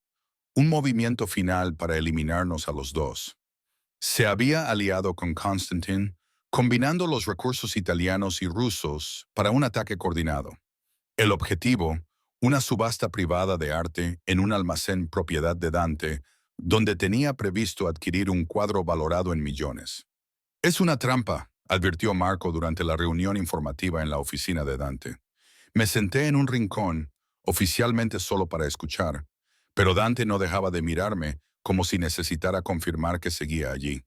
un movimiento final para eliminarnos a los dos. Se había aliado con Constantine, combinando los recursos italianos y rusos para un ataque coordinado. El objetivo, una subasta privada de arte en un almacén propiedad de Dante, donde tenía previsto adquirir un cuadro valorado en millones. Es una trampa, advirtió Marco durante la reunión informativa en la oficina de Dante. Me senté en un rincón, oficialmente solo para escuchar, pero Dante no dejaba de mirarme como si necesitara confirmar que seguía allí.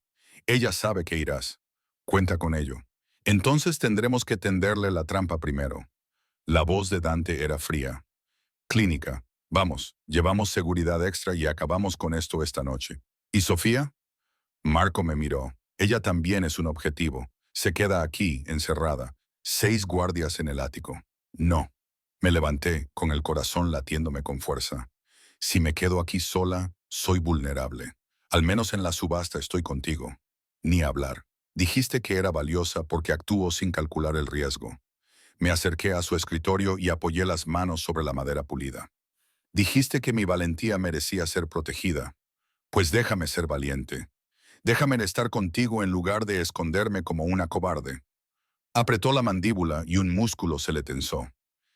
Ella sabe que irás. Cuenta con ello. Entonces tendremos que tenderle la trampa primero. La voz de Dante era fría. Clínica. Vamos, llevamos seguridad extra y acabamos con esto esta noche. ¿Y Sofía? Marco me miró. Ella también es un objetivo. Se queda aquí, encerrada. 6 guardias en el ático. No. Me levanté, con el corazón latiéndome con fuerza. Si me quedo aquí sola, soy vulnerable. Al menos en la subasta estoy contigo. Ni hablar. Dijiste que era valiosa porque actuó sin calcular el riesgo. Me acerqué a su escritorio y apoyé las manos sobre la madera pulida. Dijiste que mi valentía merecía ser protegida. Pues déjame ser valiente. Déjame estar contigo en lugar de esconderme como una cobarde. Apretó la mandíbula y un músculo se le tensó.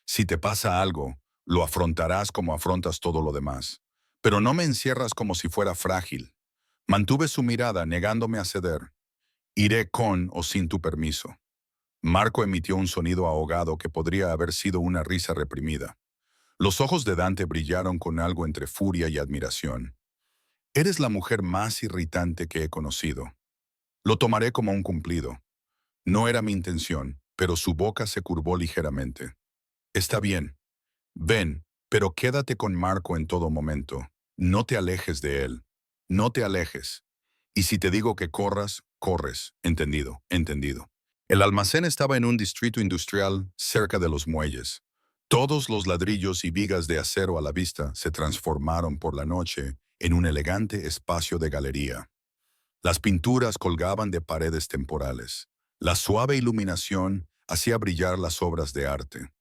Si te pasa algo, lo afrontarás como afrontas todo lo demás. Pero no me encierras como si fuera frágil. Mantuve su mirada negándome a ceder. Iré con o sin tu permiso. Marco emitió un sonido ahogado que podría haber sido una risa reprimida. Los ojos de Dante brillaron con algo entre furia y admiración. Eres la mujer más irritante que he conocido. Lo tomaré como un cumplido. No era mi intención, pero su boca se curvó ligeramente. Está bien. Ven, pero quédate con Marco en todo momento. No te alejes de él. No te alejes. Y si te digo que corras, corres. Entendido, entendido. El almacén estaba en un distrito industrial cerca de los muelles. Todos los ladrillos y vigas de acero a la vista se transformaron por la noche en un elegante espacio de galería. Las pinturas colgaban de paredes temporales. La suave iluminación hacía brillar las obras de arte.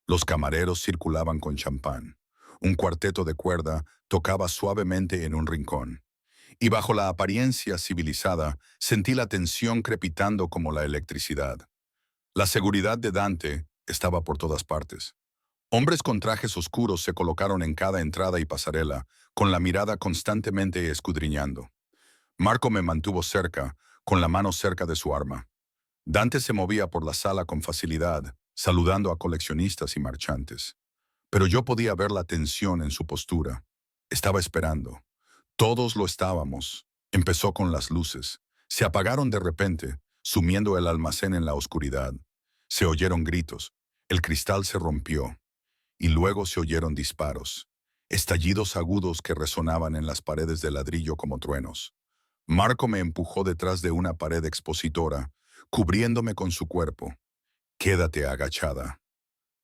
Los camareros circulaban con champán. Un cuarteto de cuerda tocaba suavemente en un rincón. Y bajo la apariencia civilizada, sentí la tensión crepitando como la electricidad. La seguridad de Dante estaba por todas partes. Hombres con trajes oscuros se colocaron en cada entrada y pasarela, con la mirada constantemente escudriñando. Marco me mantuvo cerca, con la mano cerca de su arma. Dante se movía por la sala con facilidad, saludando a coleccionistas y marchantes. Pero yo podía ver la tensión en su postura. Estaba esperando. Todos lo estábamos. Empezó con las luces. Se apagaron de repente, sumiendo el almacén en la oscuridad. Se oyeron gritos. El cristal se rompió. Y luego se oyeron disparos. Estallidos agudos que resonaban en las paredes de ladrillo como truenos. Marco me empujó detrás de una pared expositora, cubriéndome con su cuerpo. Quédate agachada.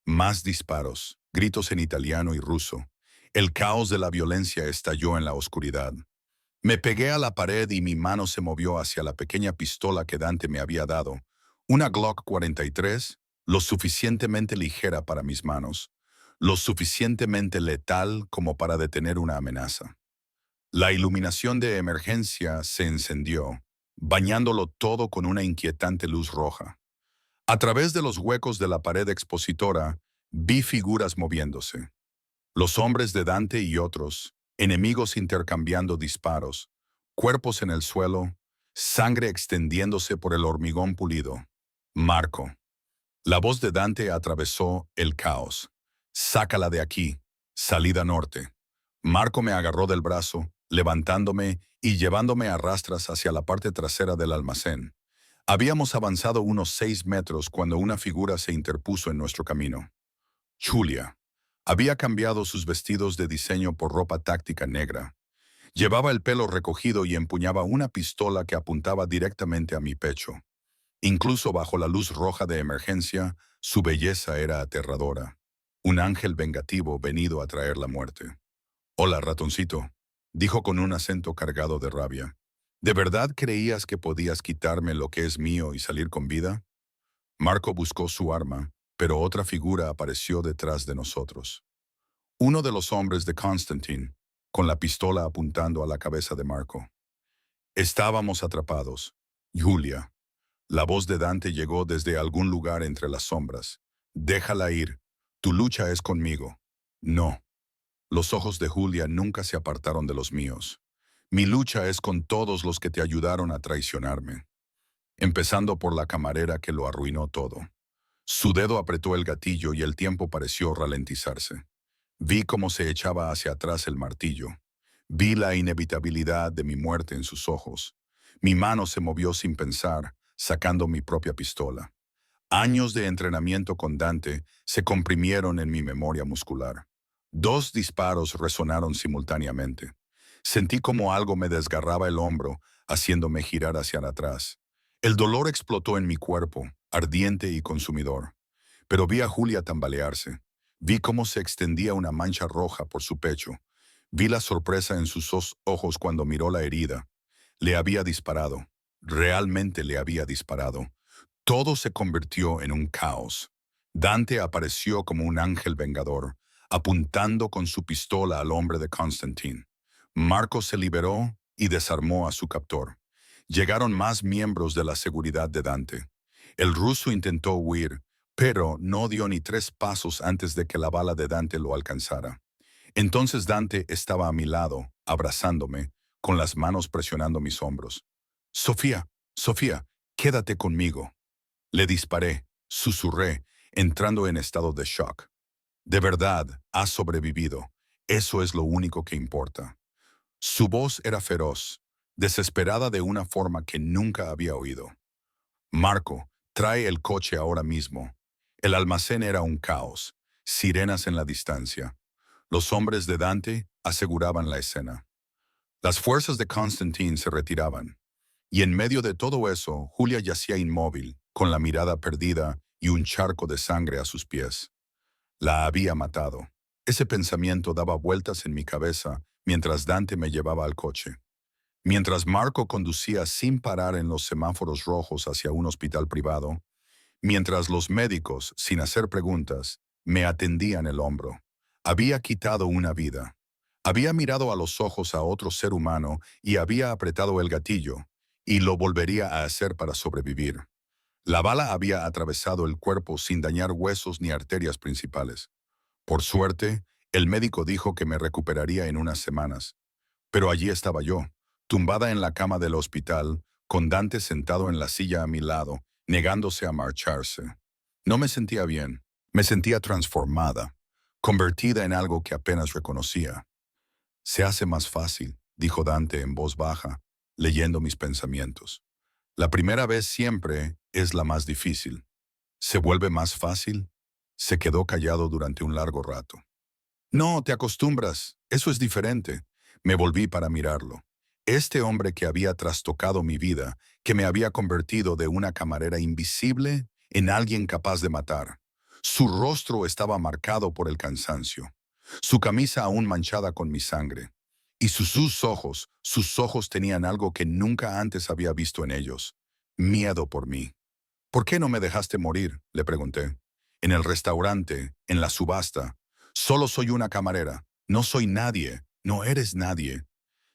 Más disparos, gritos en italiano y ruso. El caos de la violencia estalló en la oscuridad. Me pegué a la pared y mi mano se movió hacia la pequeña pistola que Dante me había dado. Una Glock 43, lo suficientemente ligera para mis manos. lo suficientemente letal como para detener una amenaza. La iluminación de emergencia se encendió, bañándolo todo con una inquietante luz roja. A través de los huecos de la pared expositora, vi figuras moviéndose. Los hombres de Dante y otros, enemigos intercambiando disparos, cuerpos en el suelo, sangre extendiéndose por el hormigón pulido. Marco. La voz de Dante atravesó el caos. Sácala de aquí. Salida norte. Marco me agarró del brazo, levantándome y llevándome a rastras hacia la parte trasera del almacén. Habíamos avanzado unos 6 metros cuando una figura se interpuso en nuestro camino. Julia. Había cambiado sus vestidos de diseño por ropa táctica negra. Llevaba el pelo recogido y empuñaba una pistola que apuntaba directamente a mi pecho. Incluso bajo la luz roja de emergencia, su belleza era aterradora. Un ángel vengativo venido a traer la muerte. «Hola, ratoncito», dijo con un acento cargado de rabia. «¿De verdad creías que podías quitarme lo que es mío y salir con vida?» Marco buscó su arma, pero otra figura apareció detrás de nosotros. Uno de los hombres de Constantine, con la pistola apuntando a la cabeza de Marco. Estábamos atrapados. Julia. La voz de Dante llegó desde algún lugar entre las sombras. «Déjala ir. Tu lucha es conmigo». «No». Los ojos de Julia nunca se apartaron de los míos. «Mi lucha es con todos los que te ayudaron a traicionarme». Empezando por la camarera que lo arruinó todo. Su dedo apretó el gatillo y el tiempo pareció ralentizarse. Vi cómo se echaba hacia atrás el martillo. Vi la inevitabilidad de mi muerte en sus ojos. Mi mano se movió sin pensar, sacando mi propia pistola. Años de entrenamiento con Dante se comprimieron en mi memoria muscular. 2 disparos resonaron simultáneamente. Sentí como algo me desgarraba el hombro, haciéndome girar hacia atrás. El dolor explotó en mi cuerpo, ardiente y consumidor. Pero vi a Julia tambalearse. Vi cómo se extendía una mancha roja por su pecho. Vi la sorpresa en sus ojos cuando miró la herida. Le había disparado. Realmente le había disparado. Todo se convirtió en un caos. Dante apareció como un ángel vengador, apuntando con su pistola al hombre de Constantine. Marco se liberó y desarmó a su captor. Llegaron más miembros de la seguridad de Dante. El ruso intentó huir, pero no dio ni 3 pasos antes de que la bala de Dante lo alcanzara. Entonces Dante estaba a mi lado, abrazándome, con las manos presionando mis hombros. «Sofía, Sofía, quédate conmigo». Le disparé, susurré, entrando en estado de shock. «De verdad, has sobrevivido. Eso es lo único que importa». Su voz era feroz, desesperada de una forma que nunca había oído. «Marco, trae el coche ahora mismo». El almacén era un caos, sirenas en la distancia. Los hombres de Dante aseguraban la escena. Las fuerzas de Constantine se retiraban. Y en medio de todo eso, Julia yacía inmóvil, con la mirada perdida y un charco de sangre a sus pies. La había matado. Ese pensamiento daba vueltas en mi cabeza mientras Dante me llevaba al coche. Mientras Marco conducía sin parar en los semáforos rojos hacia un hospital privado, mientras los médicos, sin hacer preguntas, me atendían el hombro. Había quitado una vida. Había mirado a los ojos a otro ser humano y había apretado el gatillo, y lo volvería a hacer para sobrevivir. La bala había atravesado el cuerpo sin dañar huesos ni arterias principales. Por suerte, el médico dijo que me recuperaría en unas semanas. Pero allí estaba yo, tumbada en la cama del hospital, con Dante sentado en la silla a mi lado, negándose a marcharse. No me sentía bien, me sentía transformada, convertida en algo que apenas reconocía. «Se hace más fácil», dijo Dante en voz baja, leyendo mis pensamientos. «La primera vez siempre es la más difícil. ¿Se vuelve más fácil?» Se quedó callado durante un largo rato. «No, te acostumbras. Eso es diferente». Me volví para mirarlo. Este hombre que había trastocado mi vida, que me había convertido de una camarera invisible en alguien capaz de matar. Su rostro estaba marcado por el cansancio, su camisa aún manchada con mi sangre. Y sus ojos tenían algo que nunca antes había visto en ellos: miedo por mí. «¿Por qué no me dejaste morir?», le pregunté. «En el restaurante, en la subasta. Solo soy una camarera. No soy nadie. No eres nadie.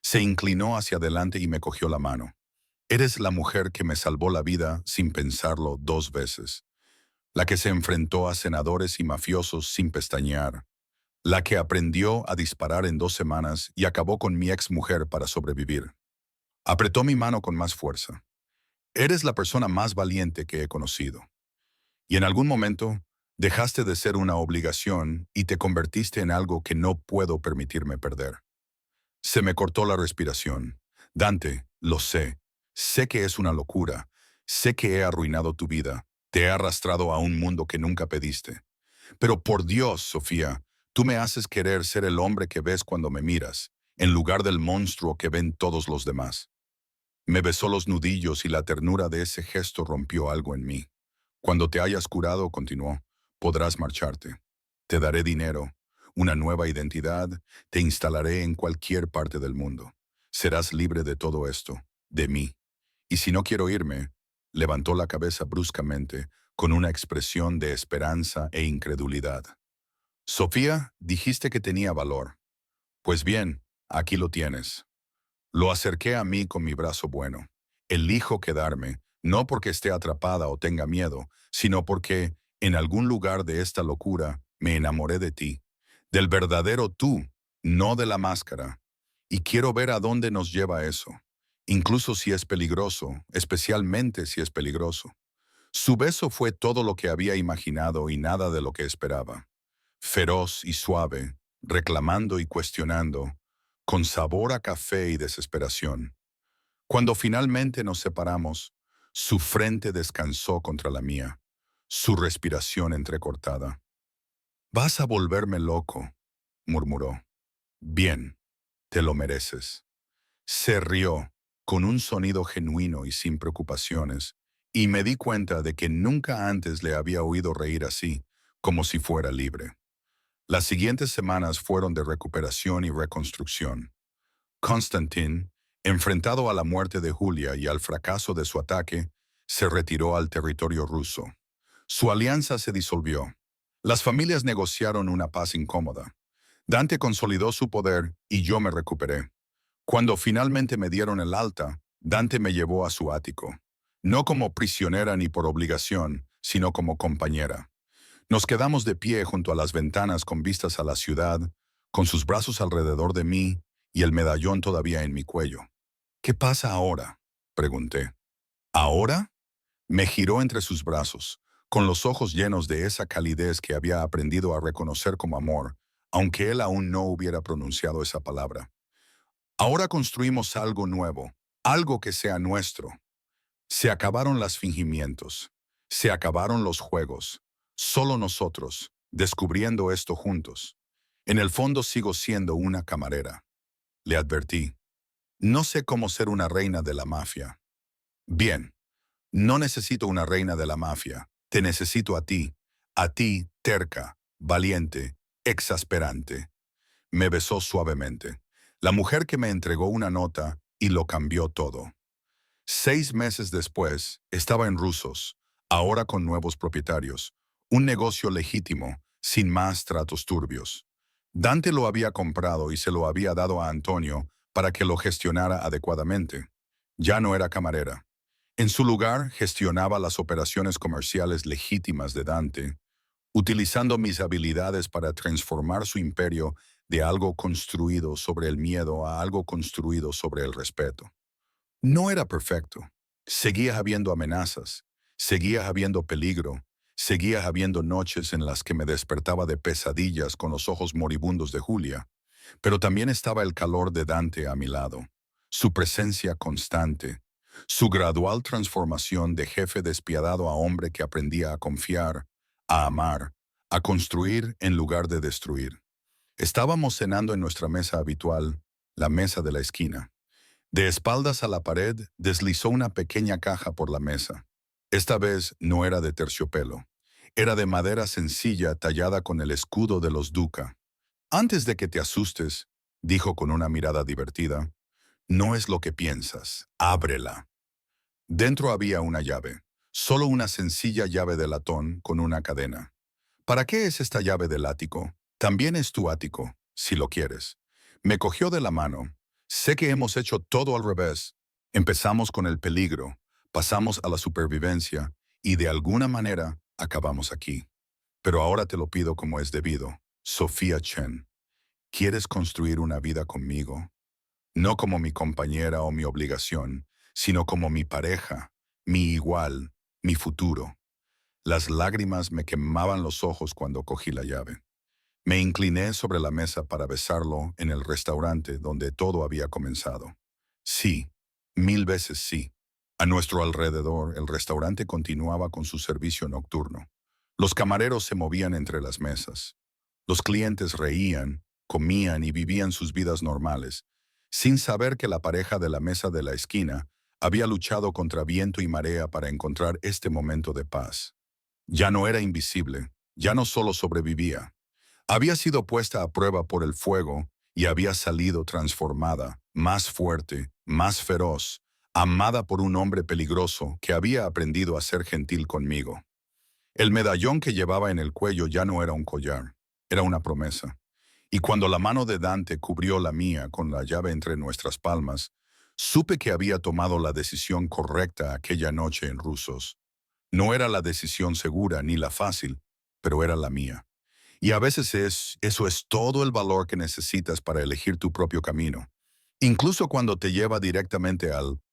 Se inclinó hacia adelante y me cogió la mano. Eres la mujer que me salvó la vida sin pensarlo 2 veces. La que se enfrentó a senadores y mafiosos sin pestañear. La que aprendió a disparar en 2 semanas y acabó con mi ex mujer para sobrevivir. Apretó mi mano con más fuerza. Eres la persona más valiente que he conocido. Y en algún momento dejaste de ser una obligación y te convertiste en algo que no puedo permitirme perder. Se me cortó la respiración. Dante, lo sé. Sé que es una locura. Sé que he arruinado tu vida. Te he arrastrado a un mundo que nunca pediste. Pero por Dios, Sofía, tú me haces querer ser el hombre que ves cuando me miras, en lugar del monstruo que ven todos los demás. Me besó los nudillos y la ternura de ese gesto rompió algo en mí. Cuando te hayas curado, continuó, podrás marcharte. Te daré dinero, una nueva identidad, te instalaré en cualquier parte del mundo. Serás libre de todo esto, de mí. Y si no quiero irme, levantó la cabeza bruscamente, con una expresión de esperanza e incredulidad. Sofía, dijiste que tenía valor. Pues bien, aquí lo tienes. Lo acerqué a mí con mi brazo bueno. Elijo quedarme, no porque esté atrapada o tenga miedo, sino porque, en algún lugar de esta locura, me enamoré de ti. Del verdadero tú, no de la máscara. Y quiero ver a dónde nos lleva eso. Incluso si es peligroso, especialmente si es peligroso. Su beso fue todo lo que había imaginado y nada de lo que esperaba. Feroz y suave, reclamando y cuestionando, con sabor a café y desesperación. Cuando finalmente nos separamos, su frente descansó contra la mía, su respiración entrecortada. «Vas a volverme loco», murmuró. «Bien, te lo mereces». Se rió, con un sonido genuino y sin preocupaciones, y me di cuenta de que nunca antes le había oído reír así, como si fuera libre. Las siguientes semanas fueron de recuperación y reconstrucción. Constantin, enfrentado a la muerte de Julia y al fracaso de su ataque, se retiró al territorio ruso. Su alianza se disolvió. Las familias negociaron una paz incómoda. Dante consolidó su poder y yo me recuperé. Cuando finalmente me dieron el alta, Dante me llevó a su ático. No como prisionera ni por obligación, sino como compañera. Nos quedamos de pie junto a las ventanas con vistas a la ciudad, con sus brazos alrededor de mí y el medallón todavía en mi cuello. «¿Qué pasa ahora?», pregunté. «¿Ahora?». Me giró entre sus brazos, con los ojos llenos de esa calidez que había aprendido a reconocer como amor, aunque él aún no hubiera pronunciado esa palabra. «Ahora construimos algo nuevo, algo que sea nuestro». Se acabaron los fingimientos, se acabaron los juegos, solo nosotros, descubriendo esto juntos. En el fondo sigo siendo una camarera. Le advertí. No sé cómo ser una reina de la mafia. Bien, no necesito una reina de la mafia. Te necesito a ti terca, valiente, exasperante. Me besó suavemente. La mujer que me entregó una nota y lo cambió todo. 6 meses después, estaba en Rusos, ahora con nuevos propietarios, un negocio legítimo, sin más tratos turbios. Dante lo había comprado y se lo había dado a Antonio para que lo gestionara adecuadamente. Ya no era camarera. En su lugar, gestionaba las operaciones comerciales legítimas de Dante, utilizando mis habilidades para transformar su imperio de algo construido sobre el miedo a algo construido sobre el respeto. No era perfecto. Seguía habiendo amenazas, seguía habiendo peligro, seguía habiendo noches en las que me despertaba de pesadillas con los ojos moribundos de Julia, pero también estaba el calor de Dante a mi lado, su presencia constante, su gradual transformación de jefe despiadado a hombre que aprendía a confiar, a amar, a construir en lugar de destruir. Estábamos cenando en nuestra mesa habitual, la mesa de la esquina. De espaldas a la pared, deslizó una pequeña caja por la mesa. Esta vez no era de terciopelo. Era de madera sencilla tallada con el escudo de los Duca. «Antes de que te asustes», dijo con una mirada divertida, «no es lo que piensas. Ábrela». Dentro había una llave, solo una sencilla llave de latón con una cadena. «¿Para qué es esta llave del ático?», También es tu ático, si lo quieres. Me cogió de la mano. Sé que hemos hecho todo al revés. Empezamos con el peligro, pasamos a la supervivencia y de alguna manera acabamos aquí. Pero ahora te lo pido como es debido. Sofía Chen, ¿quieres construir una vida conmigo? No como mi compañera o mi obligación, sino como mi pareja, mi igual, mi futuro. Las lágrimas me quemaban los ojos cuando cogí la llave. Me incliné sobre la mesa para besarlo en el restaurante donde todo había comenzado. Sí, 1000 veces sí. A nuestro alrededor, el restaurante continuaba con su servicio nocturno. Los camareros se movían entre las mesas. Los clientes reían, comían y vivían sus vidas normales, sin saber que la pareja de la mesa de la esquina había luchado contra viento y marea para encontrar este momento de paz. Ya no era invisible, ya no solo sobrevivía. Había sido puesta a prueba por el fuego y había salido transformada, más fuerte, más feroz, amada por un hombre peligroso que había aprendido a ser gentil conmigo. El medallón que llevaba en el cuello ya no era un collar, era una promesa. Y cuando la mano de Dante cubrió la mía con la llave entre nuestras palmas, supe que había tomado la decisión correcta aquella noche en Rusos. No era la decisión segura ni la fácil, pero era la mía. Y a veces eso es todo el valor que necesitas para elegir tu propio camino. Incluso cuando te lleva directamente al